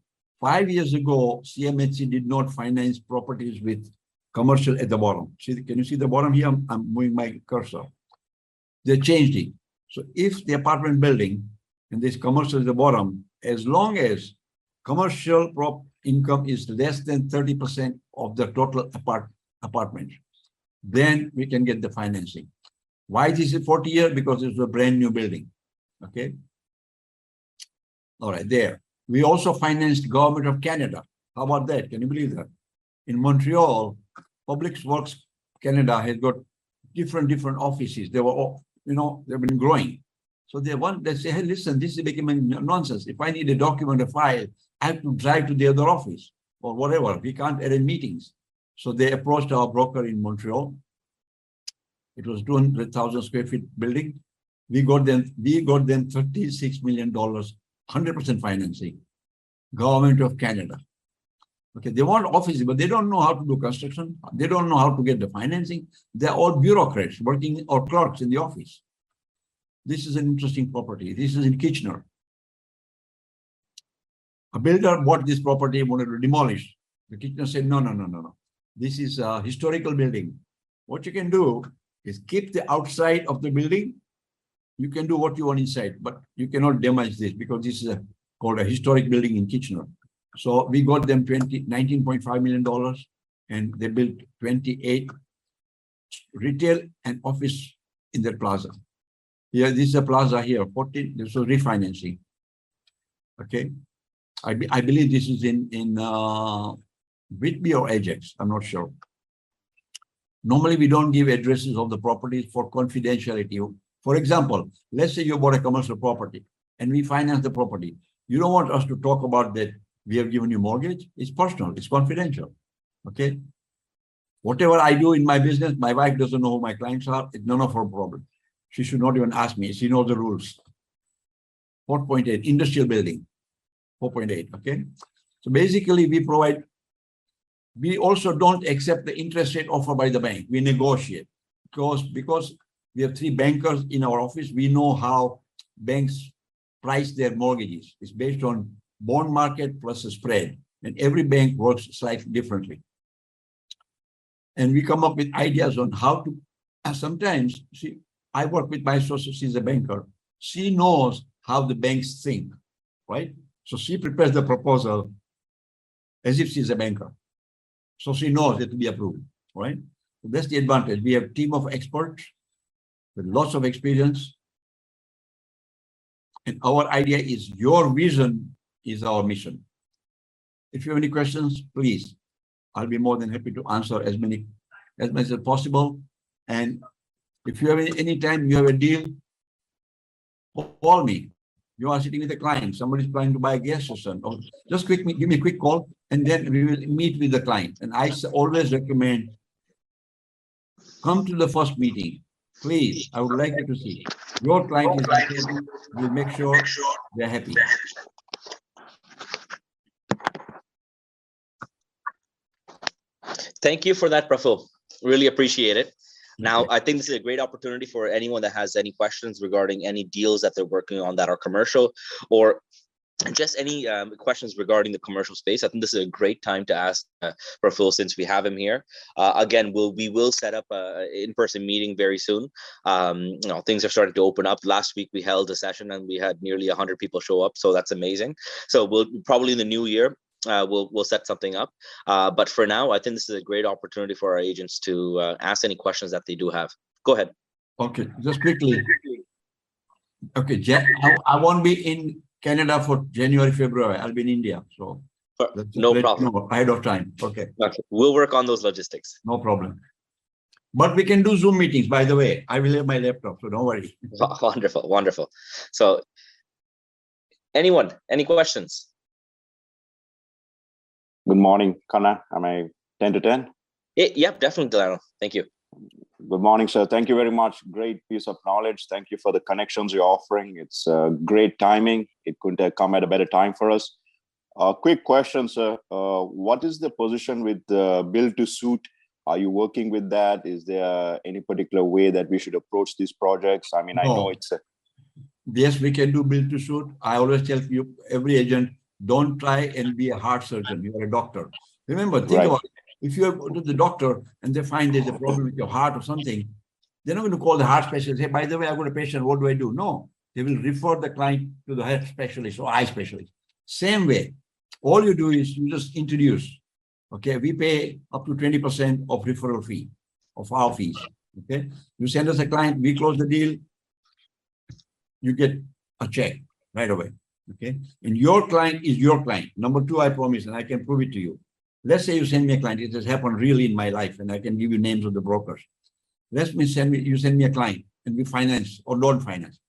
5 years ago, CMHC did not finance properties with commercial at the bottom. See, can you see the bottom here? I'm moving my cursor. They changed it. So if the apartment building and this commercial at the bottom, as long as commercial income is less than 30% of the total apartment, then we can get the financing. Why this is 40 years? Because it's a brand new building. Okay. All right, there. We also financed Government of Canada. How about that? Can you believe that? In Montreal, Public Works Canada has got different offices. They were all, they've been growing. So they say, hey, listen, this is becoming nonsense. If I need a document, a file, I have to drive to the other office or whatever. We can't arrange meetings. So they approached our broker in Montreal. It was 200,000 square feet building. We got them $36 million, 100% financing. Government of Canada. Okay, they want offices, but they don't know how to do construction. They don't know how to get the financing. They're all bureaucrats working or clerks in the office. This is an interesting property. This is in Kitchener. A builder bought this property, wanted to demolish. The Kitchener said, no. This is a historical building. What you can do is keep the outside of the building. You can do what you want inside, but you cannot damage this because this is called a historic building in Kitchener. So we got them $19.5 million and they built 28 retail and office in that plaza. Here, this is a plaza here, 14, this was refinancing. Okay. I believe this is in Whitby or Ajax, I'm not sure. Normally, we don't give addresses of the properties for confidentiality. For example, let's say you bought a commercial property and we finance the property. You don't want us to talk about that we have given you mortgage. It's personal, it's confidential. Okay. Whatever I do in my business, my wife doesn't know who my clients are. It's none of her problem. She should not even ask me. She knows the rules. 4.8, industrial building, 4.8, okay? So basically we also don't accept the interest rate offered by the bank. We negotiate because we have 3 bankers in our office. We know how banks price their mortgages. It's based on bond market plus a spread. And every bank works slightly differently. And we come up with ideas on how to, sometimes, see, I work with my associate, she's a banker. She knows how the banks think, right? So she prepares the proposal as if she's a banker. So she knows it to be approved, right? So that's the advantage. We have a team of experts with lots of experience. And our idea is your vision is our mission. If you have any questions, please, I'll be more than happy to answer as much as possible. And if you have any time you have a deal, call me. You are sitting with a client, somebody's trying to buy a gas station, or just give me a quick call, and then we will meet with the client. And I always recommend, come to the first meeting. Please, I would like you to see. Your client is happy, we'll make sure they're happy. Thank you for that, Praful. Really appreciate it. Now, I think this is a great opportunity for anyone that has any questions regarding any deals that they're working on that are commercial, or just any questions regarding the commercial space. I think this is a great time to ask Praful, since we have him here. Again, we will set up an in-person meeting very soon. Things are starting to open up. Last week we held a session and we had nearly 100 people show up, so that's amazing. So we'll probably in the new year, we'll set something up. But for now, I think this is a great opportunity for our agents to ask any questions that they do have. Go ahead. Okay, just quickly. Okay, I won't be in Canada for January, February. I'll be in India. So no problem. Ahead of time. Okay. Okay. We'll work on those logistics. No problem. But we can do Zoom meetings, by the way. I will have my laptop, so don't worry. Wonderful, wonderful. So anyone, any questions? Good morning, Kannan. Am I 10 to 10? Yep, definitely, Delano. Thank you. Good morning, sir. Thank you very much. Great piece of knowledge. Thank you for the connections you're offering. It's great timing. It couldn't have come at a better time for us. Quick question, sir. What is the position with build to suit? Are you working with that? Is there any particular way that we should approach these projects? I mean, I know it's Yes, we can do build to suit. I always tell you, every agent, Don't try and be a heart surgeon. You are a doctor. Remember, think Right. about it. If you go to the doctor and they find there's a problem with your heart or something, they're not going to call the heart specialist. Hey, by the way, I've got a patient. What do I do? No, they will refer the client to the heart specialist or eye specialist. Same way. All you do is you just introduce. Okay, we pay up to 20% of referral fee of our fees. Okay, you send us a client, we close the deal, you get a check right away. Okay, and your client is your client. Number two, I promise, and I can prove it to you. Let's say you send me a client. It has happened really in my life, and I can give you names of the brokers. You send me a client, and we finance or don't finance.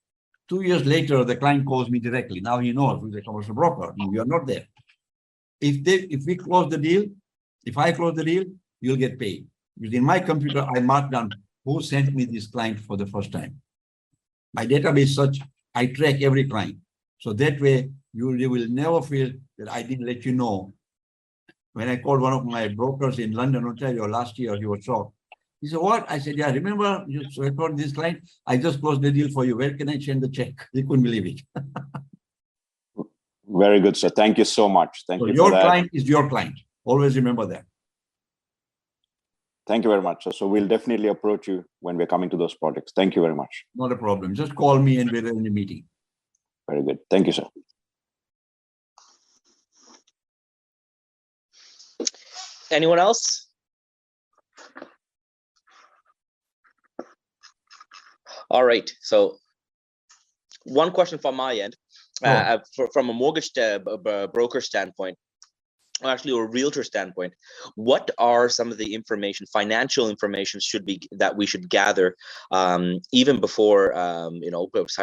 2 years later, the client calls me directly. Now he knows who's a commercial broker. You are not there. If we close the deal, if I close the deal, you'll get paid. Because in my computer, I mark down who sent me this client for the first time. My database such, I track every client. So that way, you will never feel that I didn't let you know. When I called one of my brokers in London, Ontario, last year, he was shocked. He said, what? I said, yeah, remember, you recorded this client? I just closed the deal for you. Where can I send the check? He couldn't believe it. Very good, sir. Thank you so much. Thank you for Your that. client is your client. Always remember that. Thank you very much, sir. So we'll definitely approach you when we're coming to those projects. Thank you very much. Not a problem. Just call me and we're in the meeting. Very good. Thank you, sir. Anyone else? All right. So one question from my end, from a mortgage broker standpoint, or actually a realtor standpoint, what are some of the information, financial information that we should gather even before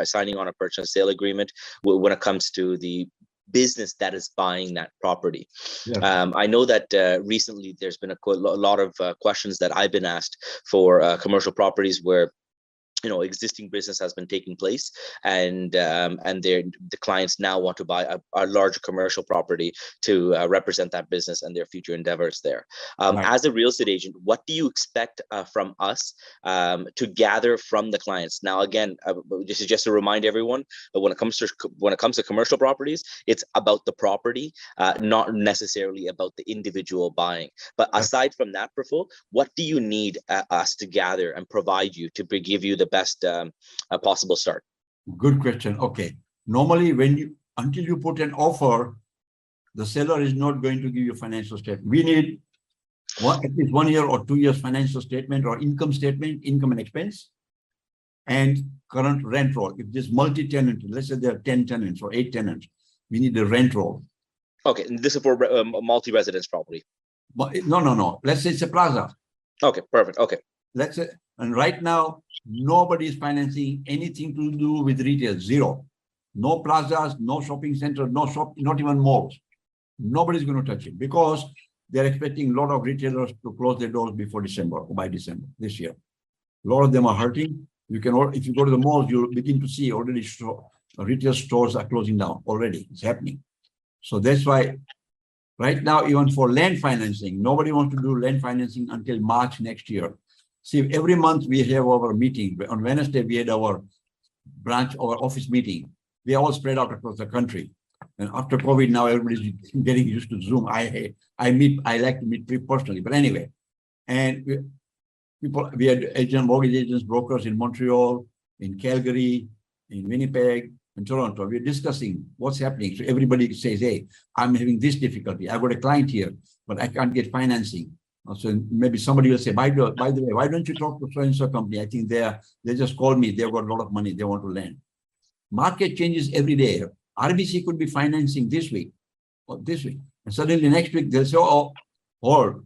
signing on a purchase and sale agreement when it comes to the business that is buying that property? Yes. I know that recently there's been a lot of questions that I've been asked for commercial properties where existing business has been taking place, and the clients now want to buy a larger commercial property to represent that business and their future endeavors there. Right. As a real estate agent, what do you expect from us to gather from the clients? Now, again, this is just to remind everyone that when it comes to commercial properties, it's about the property, not necessarily about the individual buying. But aside from that, Praful, what do you need us to gather and provide you to give you the best possible start? Good question. Okay. Normally, until you put an offer, the seller is not going to give you a financial statement. We need at least 1 year or 2 years financial statement or income statement, income and expense, and current rent roll. If there's multi-tenant, let's say there are 10 tenants or 8 tenants, we need the rent roll. Okay, and this is for multi-residence property. But no. Let's say it's a plaza. Okay, perfect. Okay. Let's say, and right now, nobody is financing anything to do with retail. Zero. No plazas, no shopping centers, not even malls. Nobody's going to touch it because they're expecting a lot of retailers to close their doors before December or by December this year. A lot of them are hurting. If you go to the malls, you'll begin to see already retail stores are closing down already. It's happening. So that's why right now, even for land financing, nobody wants to do land financing until March next year. See, every month we have our meeting. On Wednesday, we had our office meeting. We are all spread out across the country. And after COVID, now everybody's getting used to Zoom. I like to meet people personally. But anyway, and we had mortgage agents, brokers in Montreal, in Calgary, in Winnipeg, in Toronto. We're discussing what's happening. So everybody says, hey, I'm having this difficulty. I've got a client here, but I can't get financing. So maybe somebody will say, by the way, why don't you talk to so-and-so company? I think they just called me. They've got a lot of money. They want to lend. Market changes every day. RBC could be financing this week or this week. And suddenly next week, they'll say,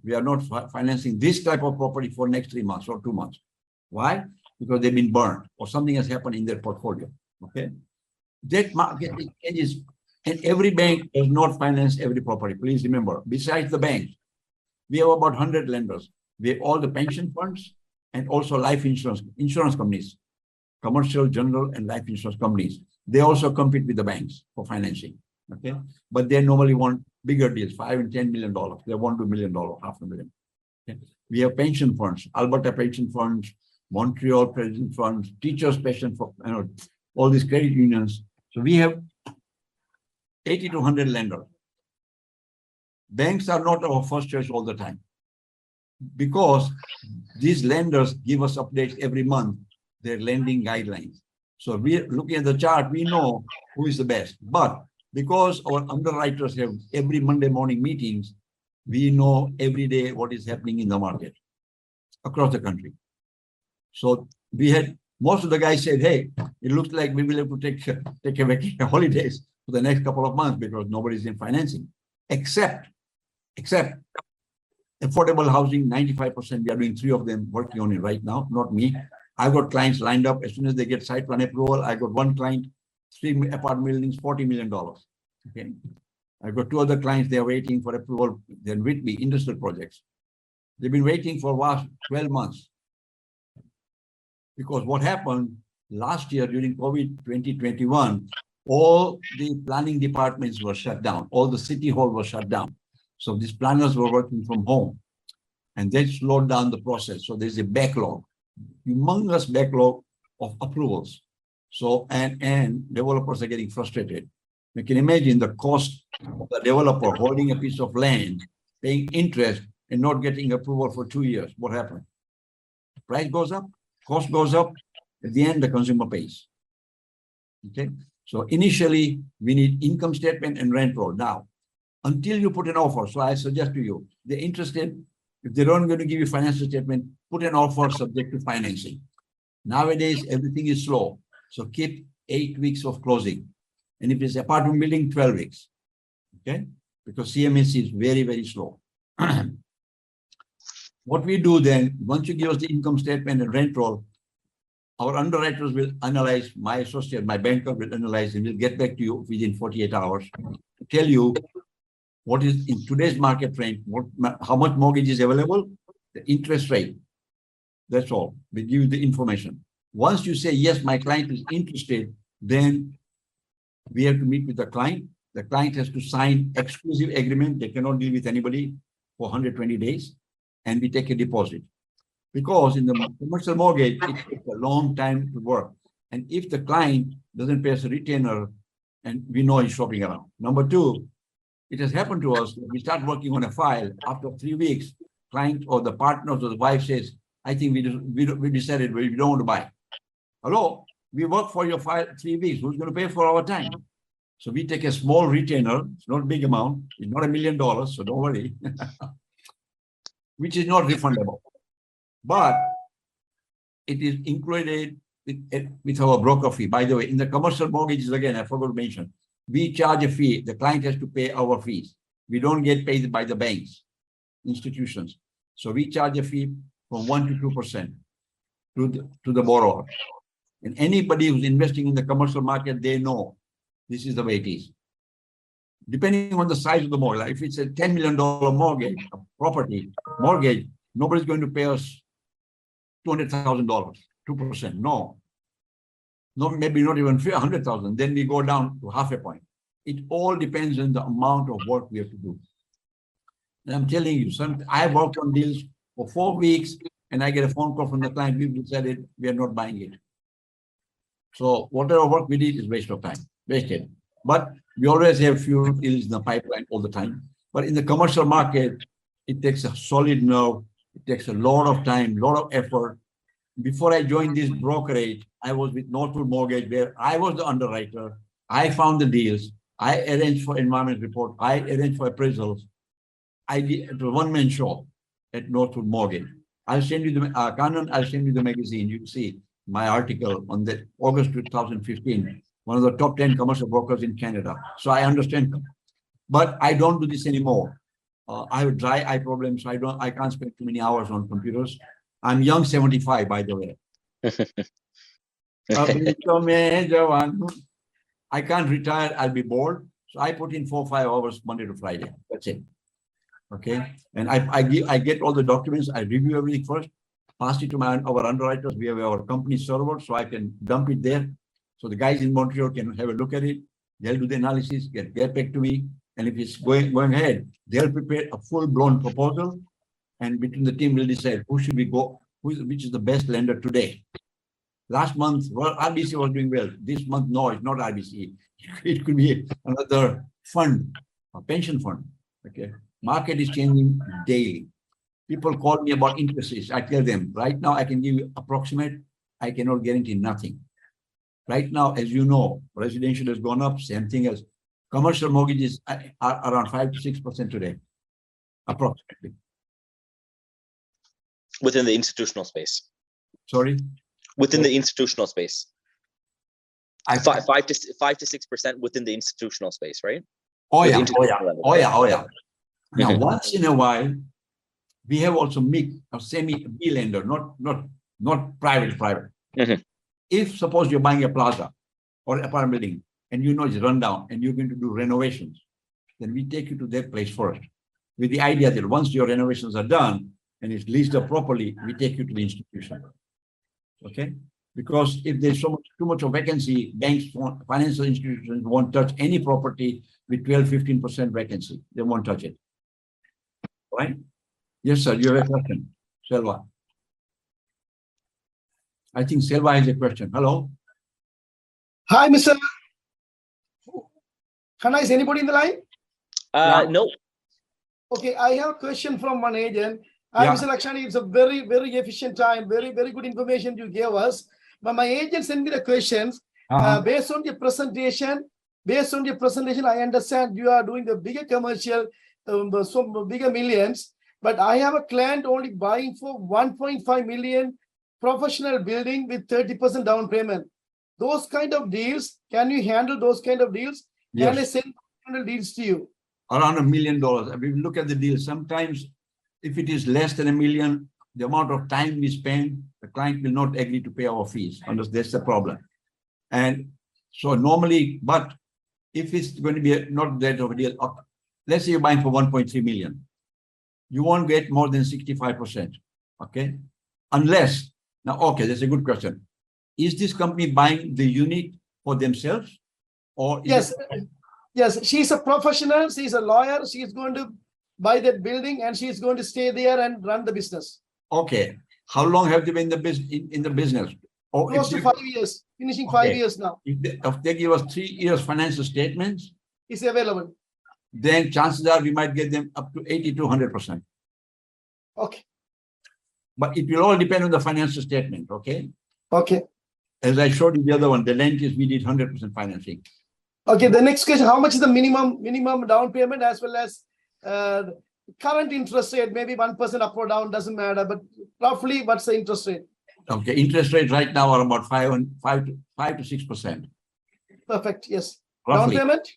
we are not financing this type of property for next 3 months or 2 months. Why? Because they've been burned or something has happened in their portfolio. Okay. That market changes. And every bank does not finance every property. Please remember, besides the banks, we have about 100 lenders. We have all the pension funds and also life insurance companies, commercial, general, and life insurance companies. They also compete with the banks for financing. Okay, but they normally want bigger deals, $5 and $10 million. They want $2 million, $500,000. Okay? We have pension funds, Alberta pension funds, Montreal pension funds, teachers pension funds, all these credit unions. So we have 80 to 100 lenders. Banks are not our first choice all the time because these lenders give us updates every month, their lending guidelines. So we're looking at the chart, we know who is the best. But because our underwriters have every Monday morning meetings, we know every day what is happening in the market across the country. So we had most of the guys said, hey, it looks like we will have to take a vacation holidays for the next couple of months because nobody's in financing, except affordable housing, 95%. We are doing 3 of them working on it right now, not me. I've got clients lined up. As soon as they get site plan approval, I got one client, 3 apartment buildings, $40 million. Okay. I've got 2 other clients, they're waiting for approval. They're with me, industrial projects. They've been waiting for last 12 months. Because what happened last year during COVID 2021, all the planning departments were shut down. All the city hall was shut down. So these planners were working from home and that slowed down the process. So there's a backlog, humongous backlog of approvals. So, and developers are getting frustrated. You can imagine the cost of the developer holding a piece of land, paying interest and not getting approval for 2 years. What happened? Price goes up, cost goes up. At the end, the consumer pays. Okay. So initially we need income statement and rent roll. Now, until you put an offer, so I suggest to you, they're interested, if they don't going to give you financial statement, put an offer subject to financing. Nowadays, everything is slow. So keep 8 weeks of closing. And if it's apartment building, 12 weeks. Okay? Because CMS is very, very slow. What we do then, once you give us the income statement and rent roll, our underwriters will analyze, my associate, my banker will analyze and will get back to you within 48 hours to tell you what is in today's market rate, how much mortgage is available, the interest rate. That's all. We give you the information. Once you say, yes, my client is interested, then we have to meet with the client. The client has to sign exclusive agreement. They cannot deal with anybody for 120 days. And we take a deposit. Because in the commercial mortgage, it takes a long time to work. And if the client doesn't pay us a retainer, and we know he's shopping around. Number 2, it has happened to us. We start working on a file. After 3 weeks, client or the partners or the wife says, I think we decided we don't want to buy. Hello, we work for your file 3 weeks. Who's going to pay for our time? So we take a small retainer. It's not a big amount. It's not $1 million. So don't worry. Which is not refundable. But it is included with our broker fee. By the way, in the commercial mortgages, again, I forgot to mention, we charge a fee. The client has to pay our fees. We don't get paid by the banks, institutions. So we charge a fee from 1 to 2% to the borrower. And anybody who's investing in the commercial market, they know this is the way it is. Depending on the size of the mortgage, like if it's a $10 million mortgage, a property mortgage, nobody's going to pay us $200,000, 2%. No, maybe not even 100,000. Then we go down to half a point. It all depends on the amount of work we have to do. And I'm telling you, I worked on deals for 4 weeks and I get a phone call from the client. We've decided we are not buying it. So whatever work we did is waste of time, wasted. But we always have few deals in the pipeline all the time. But in the commercial market, it takes a solid nerve. It takes a lot of time, a lot of effort. Before I joined this brokerage, I was with Northwood Mortgage, where I was the underwriter. I found the deals. I arranged for environment report. I arranged for appraisals. I did it was a one-man show at Northwood Mortgage. I'll send you the Kannan. I'll send you the magazine. You can see my article on the August 2015. One of the top 10 commercial brokers in Canada. So I understand, but I don't do this anymore. I have dry eye problems. So I can't spend too many hours on computers. I'm young, 75, by the way. I can't retire. I'll be bored. So I put in 4 or 5 hours Monday to Friday. That's it. Okay. And I get all the documents. I review everything first, pass it to our underwriters. We have our company server, so I can dump it there. So the guys in Montreal can have a look at it. They'll do the analysis, get back to me. And if it's going ahead, they'll prepare a full-blown proposal. And between the team, we'll decide who should we go, which is the best lender today. Last month, well, RBC was doing well. This month, no, it's not RBC. It could be another fund, a pension fund. Okay. Market is changing daily. People call me about interest rates. I tell them right now I can give you approximate. I cannot guarantee nothing. Right now, as you know, residential has gone up. Same thing as commercial mortgages are around 5 to 6% today, approximately. Within the institutional space. Sorry. Within the institutional space. I 5 to 6% within the institutional space, right? Oh With yeah, institutional level. oh yeah. Now, Mhm. once in a while, we have also mixed a semi-B lender, not private. Mhm. If suppose you're buying a plaza or apartment building and you know it's run down and you're going to do renovations, then we take you to that place first, with the idea that once your renovations are done and it's leased up properly, we take you to the institution. Okay? Because if there's too much of vacancy, banks, financial institutions won't touch any property with 12-15% vacancy. They won't touch it. Right? Yes, sir. You have a question, Selva. I think Selva has a question. Hello. Hi, Mr. Kannan, is anybody in the line? No. Okay, I have a question from one agent. Hi, Yeah. Mr. Lakhani, it's a very, very efficient time, very, very good information you gave us. But my agent sent me the questions. Based on your presentation, I understand you are doing the bigger commercial, some bigger millions. But I have a client only buying for 1.5 million professional building with 30% down payment. Those kind of deals, can you handle those kind of deals? Yes. Can I send deals to you? Around $1 million. We look at the deal. Sometimes, if it is less than $1 million, the amount of time we spend, the client will not agree to pay our fees. That's the problem. And so normally, but if it's going to be not that of a deal, let's say you're buying for 1.3 million, you won't get more than 65%. Okay, unless now, okay, that's a good question. Is this company buying the unit for themselves, or Yes. Yes, she's a professional. She's a lawyer. She's going to buy that building and she's going to stay there and run the business. Okay. How long have they been in the business? Or Close to 5 years, finishing 5 years now. If they give us 3 years financial statements, It's available. then chances are we might get them up to 80 to 100%. Okay. But it will all depend on the financial statement. Okay. Okay. As I showed you the other one, the Lentis, we did 100% financing. Okay. The next question: how much is the minimum down payment as well as current interest rate? Maybe 1% up or down, doesn't matter. But roughly, what's the interest rate? Okay, interest rates right now are about 5 to 6%. Perfect. Yes. Roughly. Down payment?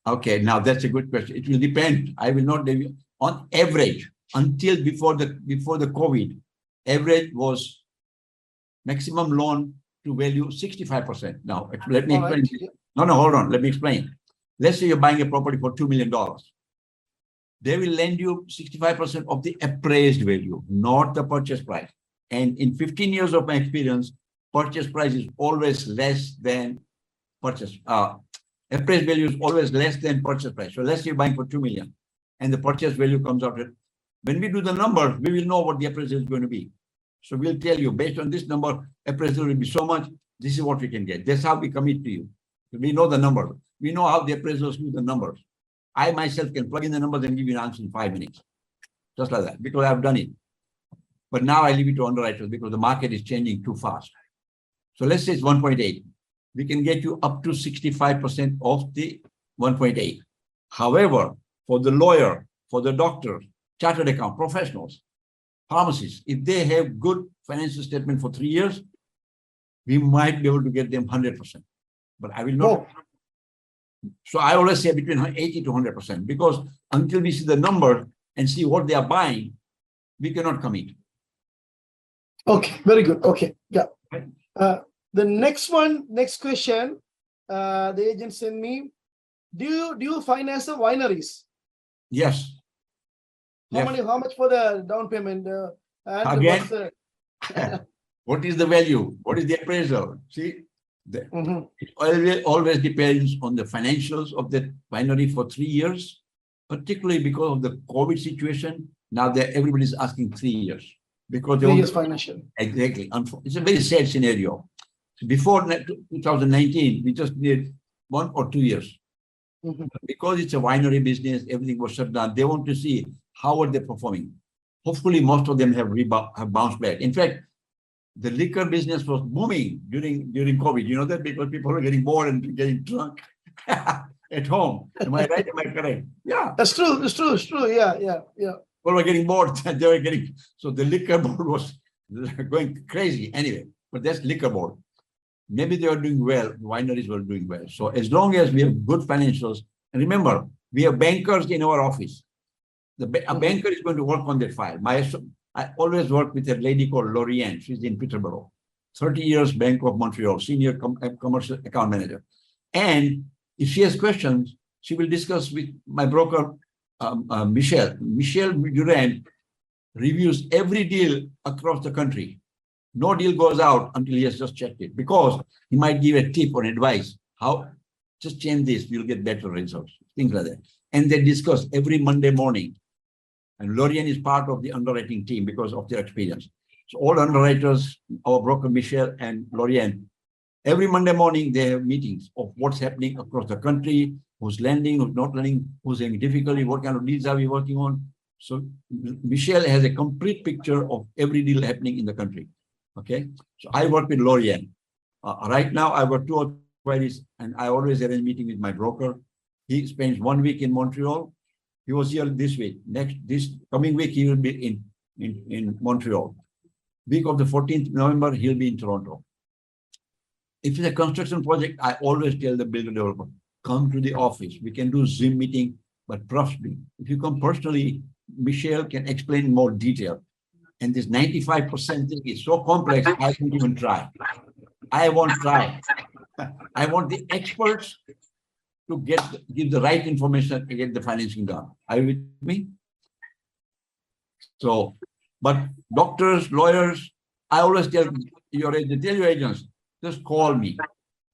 Okay, now that's a good question. It will depend. I will not give you on average until before the COVID. Average was maximum loan to value 65%. Now let me explain. Right. No, hold on. Let me explain. Let's say you're buying a property for $2 million. They will lend you 65% of the appraised value, not the purchase price. And in 15 years of my experience, purchase price is always less than purchase. Appraised value is always less than purchase price. So let's say you're buying for $2 million and the purchase value comes out. When we do the numbers, we will know what the appraisal is going to be. So we'll tell you based on this number, appraisal will be so much. This is what we can get. That's how we commit to you. We know the number. We know how the appraisals do the numbers. I myself can plug in the numbers and give you an answer in 5 minutes. Just like that, because I've done it. But now I leave it to underwriters because the market is changing too fast. So let's say it's 1.8. We can get you up to 65% of the 1.8. However, for the lawyer, for the doctor, chartered account, professionals, pharmacists, if they have good financial statement for 3 years, we might be able to get them 100%. But I will not. Oh. So I always say between 80 to 100%, because until we see the number and see what they are buying, we cannot commit. Okay, very good. Okay, yeah. The next question, the agent sent me. Do you finance the wineries? Yes. How much for the down payment? And again, what is the value? What is the appraisal? See, it always depends on the financials of the winery for 3 years, particularly because of the COVID situation. Now everybody's asking 3 years. Because 3 years financial. Exactly. It's a very sad scenario. So before 2019, we just did 1 or 2 years. Because it's a winery business, everything was shut down. They want to see how are they performing. Hopefully, most of them have bounced back. In fact, the liquor business was booming during COVID. You know that, because people were getting bored and getting drunk at home. Am I right? Am I correct? Yeah. That's true. It's true. It's true. Yeah. People were getting bored. They were getting, so the liquor board was going crazy anyway. But that's liquor board. Maybe they were doing well. Wineries were doing well. So as long as we have good financials, and remember, we have bankers in our office. A banker is going to work on that file. I always work with a lady called Lorianne. She's in Peterborough, 30 years, Bank of Montreal, senior commercial account manager. And if she has questions, she will discuss with my broker, Michelle. Michelle Durand reviews every deal across the country. No deal goes out until he has just checked it, because he might give a tip or advice. How, just change this, you'll get better results, things like that. And they discuss every Monday morning. And Lorian is part of the underwriting team because of their experience. So all underwriters, our broker Michelle and Lorian, every Monday morning they have meetings of what's happening across the country, who's lending, who's not lending, who's having difficulty, what kind of deals are we working on. So Michelle has a complete picture of every deal happening in the country. Okay, so I work with Lorian. Right now I've got 2 or 3 queries, and I always arrange a meeting with my broker. He spends 1 week in Montreal. He was here this week. This coming week, he will be in Montreal. Week of the 14th November, he'll be in Toronto. If it's a construction project, I always tell the builder developer, come to the office. We can do Zoom meeting, but trust me, if you come personally, Michelle can explain in more detail. And this 95% thing is so complex, I won't even try. I won't try. I want the experts to give the right information to get the financing done. Are you with me? So, but doctors, lawyers, I always tell your agents, just call me.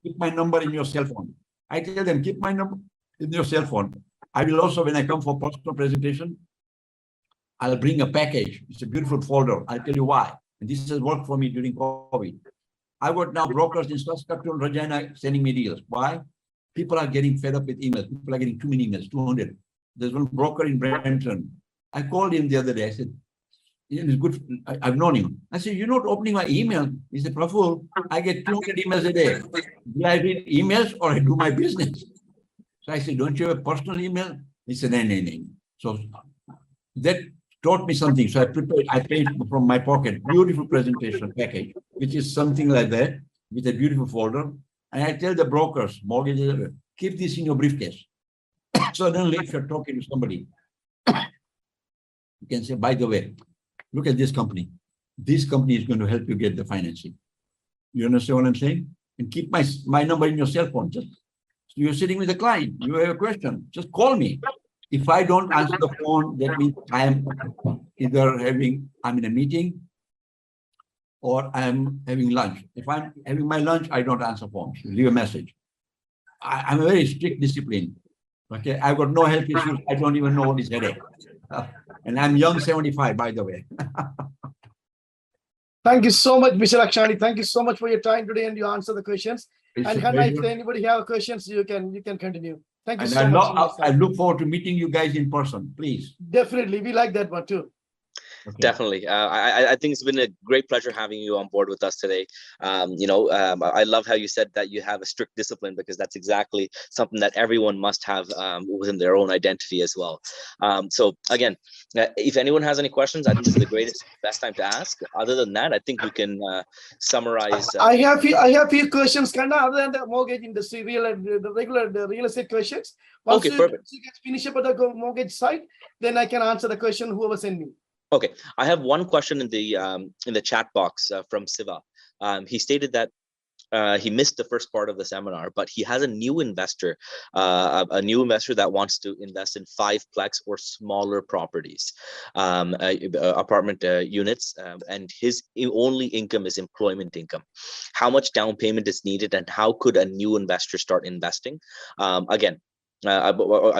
Keep my number in your cell phone. I tell them, keep my number in your cell phone. I will also, when I come for personal presentation, I'll bring a package. It's a beautiful folder. I'll tell you why. And this has worked for me during COVID. I've got now brokers in Saskatoon, Regina sending me deals. Why? People are getting fed up with emails. People are getting too many emails, 200. There's one broker in Brampton. I called him the other day. I said, it's good. I've known him. I said, you're not opening my email. He said, Praful, I get 200 emails a day. Do I read emails or I do my business? So I said, don't you have a personal email? He said, no. So that taught me something. So I paid from my pocket, beautiful presentation package, which is something like that with a beautiful folder. And I tell the brokers, mortgages, keep this in your briefcase. Suddenly, if you're talking to somebody, you can say, by the way, look at this company. This company is going to help you get the financing. You understand what I'm saying? And keep my number in your cell phone. Just so you're sitting with a client, you have a question, just call me. If I don't answer the phone, that means I am either I'm in a meeting or I'm having lunch. If I'm having my lunch, I don't answer phones. Leave a message. I'm a very strict discipline. Okay, I've got no health issues. I don't even know what is headache. And I'm young, 75, by the way. Thank you so much, Mr. Lakhani. Thank you so much for your time today, and you answer the questions. And Hannah, if anybody have questions, you can continue. Thank you so much. I look forward to meeting you guys in person, please. Definitely. We like that one too. Okay. Definitely. I think it's been a great pleasure having you on board with us today. I love how you said that you have a strict discipline, because that's exactly something that everyone must have within their own identity as well. So again, if anyone has any questions, I think this is the best time to ask. Other than that, I think we can summarize. I have few questions, Kannan, other than the mortgage industry, the regular real estate questions. Once you finish up at the mortgage side, then I can answer the question whoever sent me. Okay, I have one question in the chat box from Siva. He stated that he missed the first part of the seminar, but he has a new investor that wants to invest in 5-plex or smaller properties, apartment units, and his only income is employment income. How much down payment is needed, and how could a new investor start investing? I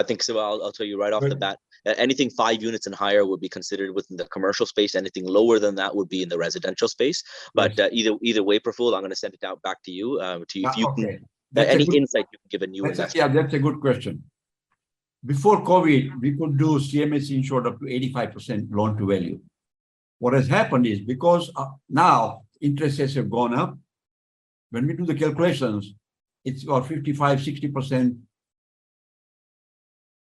think, Siva, I'll tell you right off the bat, anything 5 units and higher would be considered within the commercial space. Anything lower than that would be in the residential space. But either way, Praful, I'm going to send it out back to you. If you can, any insight you can give a new investor. Yeah, that's a good question. Before COVID, we could do CMHC insured up to 85% loan to value. What has happened is because now interest rates have gone up, when we do the calculations, it's about 55, 60%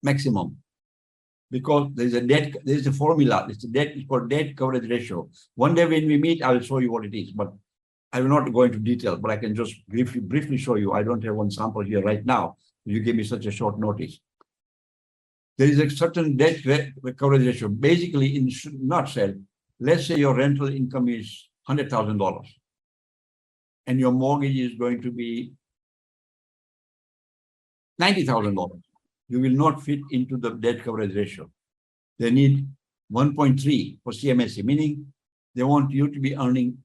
maximum. Because there's a formula, it's called debt coverage ratio. One day when we meet, I will show you what it is, but I will not go into detail, but I can just briefly show you. I don't have one sample here right now. You gave me such a short notice. There is a certain debt coverage ratio. Basically, in nutshell, let's say your rental income is $100,000 and your mortgage is going to be $90,000. You will not fit into the debt coverage ratio. They need 1.3 for CMHC, meaning they want you to be earning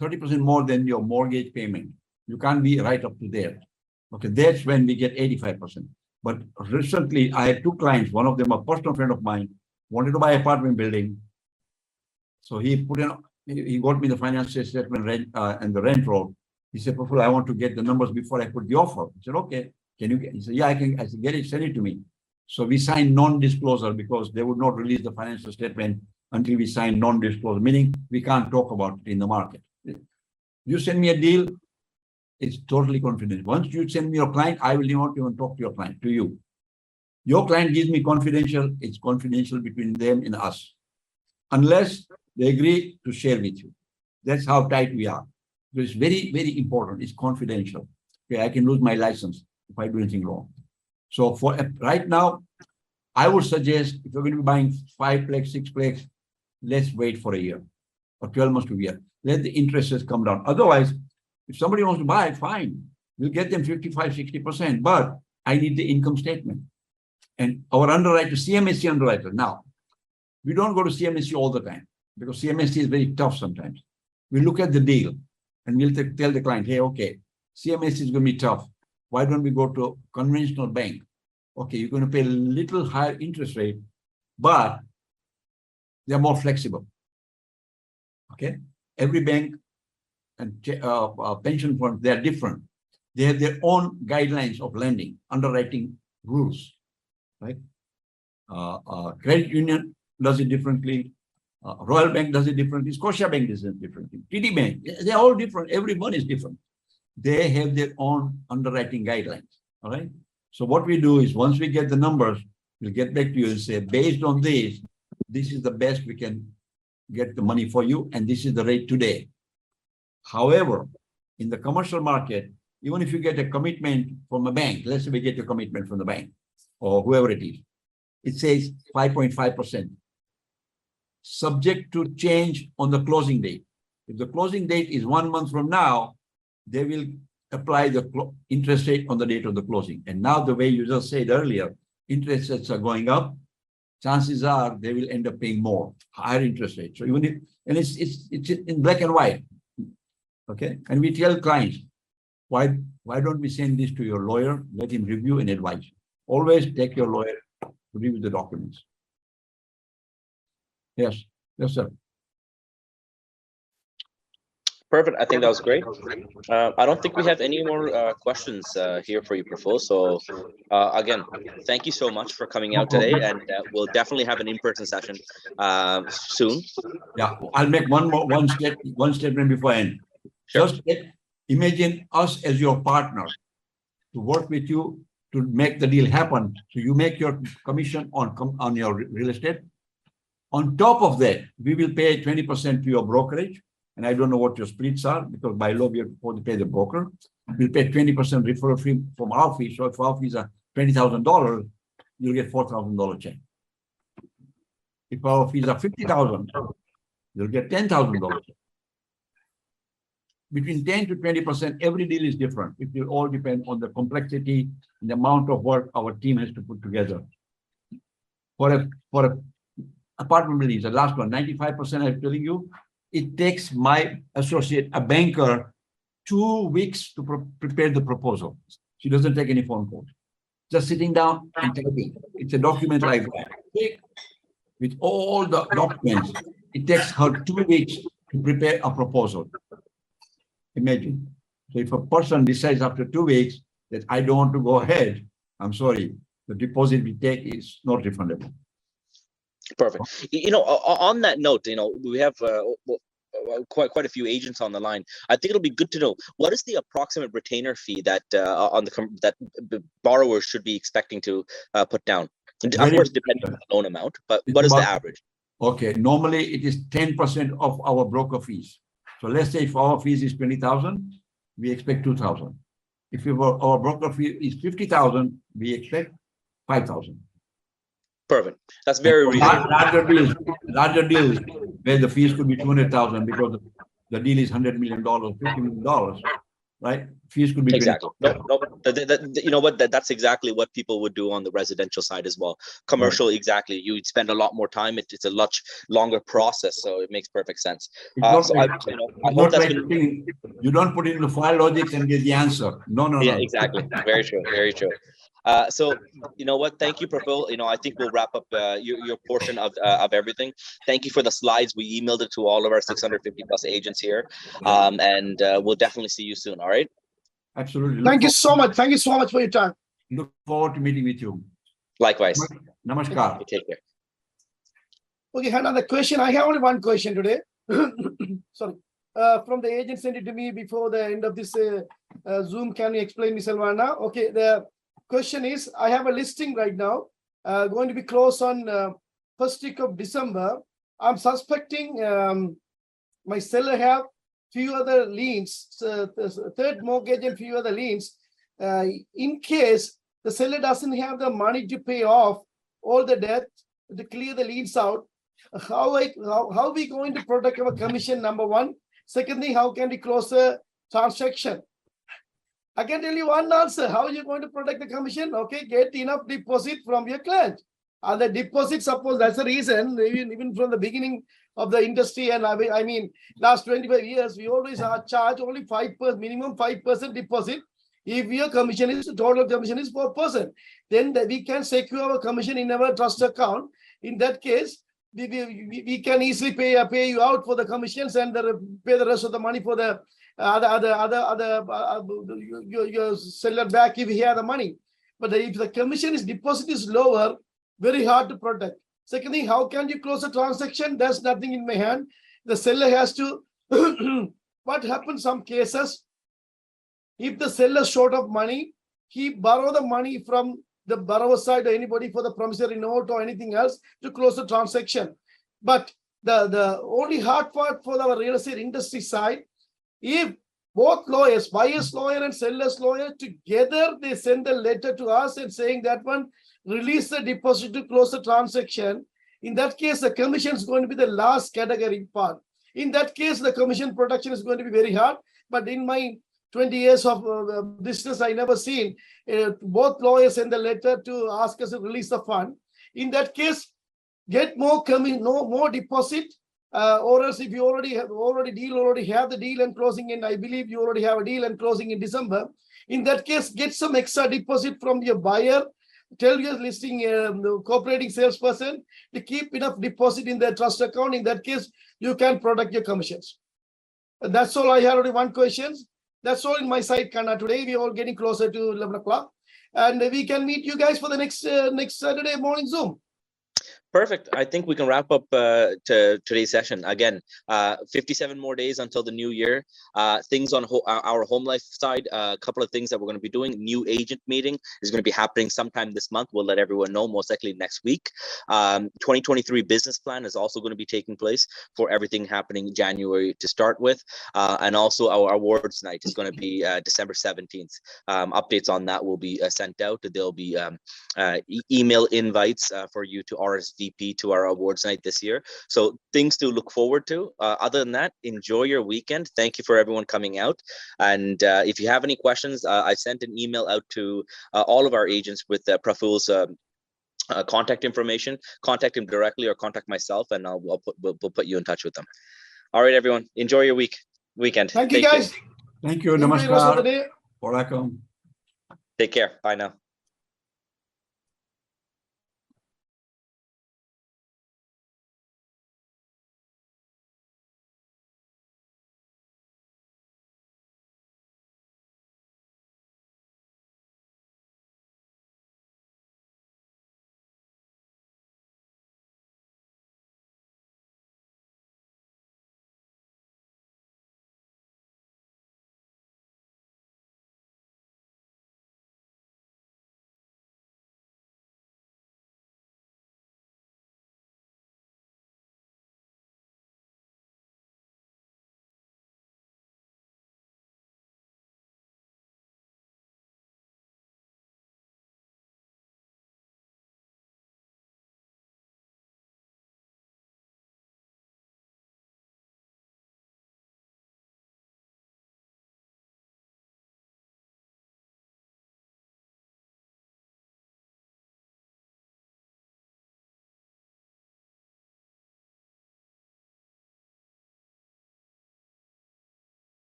30% more than your mortgage payment. You can't be right up to there. Okay, that's when we get 85%. But recently, I had two clients. One of them, a personal friend of mine, wanted to buy an apartment building. So he got me the financial statement and the rent roll. He said, Praful, I want to get the numbers before I put the offer. I said, okay. Can you get? He said, yeah, I can. I said, get it, send it to me. So we signed non-disclosure because they would not release the financial statement until we sign non-disclosure, meaning we can't talk about it in the market. You send me a deal, it's totally confidential. Once you send me your client, I will not even talk to your client, to you. Your client gives me confidential, it's confidential between them and us. Unless they agree to share with you. That's how tight we are. So it's very, very important. It's confidential. Okay, I can lose my license if I do anything wrong. So for right now, I would suggest if you're going to be buying 5-plex, 6-plex, let's wait for a year or 12 months to a year. Let the interest rates come down. Otherwise, if somebody wants to buy, fine. We'll get them 55, 60%, but I need the income statement. And our underwriter, CMHC underwriter, now, we don't go to CMHC all the time because CMHC is very tough sometimes. We look at the deal and we'll tell the client, hey, okay, CMHC is going to be tough. Why don't we go to a conventional bank? Okay, you're going to pay a little higher interest rate, but they're more flexible. Okay, every bank and pension fund, they're different. They have their own guidelines of lending, underwriting rules, right? Credit union does it differently. Royal Bank does it differently. Scotia Bank does it differently. TD Bank, they're all different. Everyone is different. They have their own underwriting guidelines, all right? So what we do is once we get the numbers, we'll get back to you and say, based on this is the best we can get the money for you, and this is the rate today. However, in the commercial market, even if you get a commitment from a bank, let's say we get a commitment from the bank or whoever it is, it says 5.5%, subject to change on the closing date. If the closing date is 1 month from now, they will apply the interest rate on the date of the closing. And now the way you just said earlier, interest rates are going up, chances are they will end up paying more, higher interest rate. So even if, and it's in black and white, okay? And we tell clients, why don't we send this to your lawyer, let him review and advise. Always take your lawyer to review the documents. Yes, yes, sir. Perfect. I think that was great. I don't think we have any more questions here for you, Praful. So again, thank you so much for coming out today, and we'll definitely have an in-person session soon. Yeah, I'll make one statement before I end. Sure. Just imagine us as your partner to work with you to make the deal happen. So you make your commission on your real estate. On top of that, we will pay 20% to your brokerage. And I don't know what your splits are because by law we have to pay the broker. We'll pay 20% referral fee from our fee. So if our fees are $20,000, you'll get $4,000 check. If our fees are $50,000, you'll get $10,000. Between 10 to 20%, every deal is different. It will all depend on the complexity and the amount of work our team has to put together. For a apartment building, the last one, 95% I'm telling you, it takes my associate, a banker, 2 weeks to prepare the proposal. She doesn't take any phone calls. Just sitting down and typing. It's a document like that. With all the documents, it takes her 2 weeks to prepare a proposal. Imagine. So if a person decides after 2 weeks that I don't want to go ahead, I'm sorry, the deposit we take is not refundable. Perfect. On that note, we have quite a few agents on the line. I think it'll be good to know what is the approximate retainer fee that that borrowers should be expecting to put down. Of course, depending on the loan amount, but what is the average? Okay, normally it is 10% of our broker fees. So let's say if our fees is 20,000, we expect 2,000. If our broker fee is 50,000, we expect 5,000. Perfect. That's very reasonable. Larger deals where the fees could be 200,000 because the deal is $100 million, $50 million, right? Fees could be exactly. That's exactly what people would do on the residential side as well. Commercial, right. Exactly. You'd spend a lot more time. It's a much longer process, so it makes perfect sense. You don't put in the file logic and get the answer. No. Yeah, exactly. Very true. Very true. So you know what? Thank you, Praful. I think we'll wrap up your portion of everything. Thank you for the slides. We emailed it to all of our 650 plus agents here, and we'll definitely see you soon. All right. Absolutely. Thank you so much. Thank you so much for your time. Look forward to meeting with you. Likewise. Namaskar. Take care. Okay, another question. I have only one question today. Sorry. From the agent sent it to me before the end of this Zoom. Can you explain, Ms. Selvana? Okay. The question is, I have a listing right now, going to be closed on first week of December. I'm suspecting my seller have few other liens, third mortgage and few other liens. In case the seller doesn't have the money to pay off all the debt, to clear the liens out, how are we going to protect our commission, number one? Second thing, how can we close a transaction? I can tell you one answer. How are you going to protect the commission? Okay, get enough deposit from your client. And the deposit, suppose that's the reason, even from the beginning of the industry, and I mean, last 25 years, we always charge only 5%, minimum 5% deposit. If your total commission is 4%, then we can secure our commission in our trust account. In that case, we can easily pay you out for the commissions and pay the rest of the money for the your seller back if he has the money. But if the commission deposit is lower, very hard to protect. Second thing, how can you close a transaction? There's nothing in my hand. The seller has to. What happens some cases? If the seller is short of money, he borrow the money from the borrower side or anybody for the promissory note or anything else to close the transaction. But the only hard part for our real estate industry side, if both lawyers, buyer's lawyer and seller's lawyer together, they send a letter to us and saying that one, release the deposit to close the transaction. In that case, the commission is going to be the last category part. In that case, the commission protection is going to be very hard. But in my 20 years of business, I never seen both lawyers send a letter to ask us to release the fund. In that case, get more more deposit, or else if you already have the deal and closing in, I believe you already have a deal and closing in December. In that case, get some extra deposit from your buyer. Tell your listing cooperating salesperson to keep enough deposit in their trust account. In that case, you can protect your commissions. That's all. I have only one question. That's all in my side, Kannan. Today we are all getting closer to 11 o'clock, and we can meet you guys for the next Saturday morning Zoom. Perfect. I think we can wrap up to today's session. Again, 57 more days until the new year. Things on our HomeLife side, a couple of things that we're going to be doing. New agent meeting is going to be happening sometime this month. We'll let everyone know, most likely next week. 2023 business plan is also going to be taking place for everything happening January to start with. And also our awards night is going to be December 17th. Updates on that will be sent out. There'll be email invites for you to RSVP to our awards night this year. So things to look forward to. Other than that, enjoy your weekend. Thank you for everyone coming out. And if you have any questions, I sent an email out to all of our agents with Praful's contact information. Contact him directly or contact myself, and we'll put you in touch with them. All right, everyone. Enjoy your weekend. Thank you, guys. Thank you. Namaskar. Welcome. Take care. Bye now.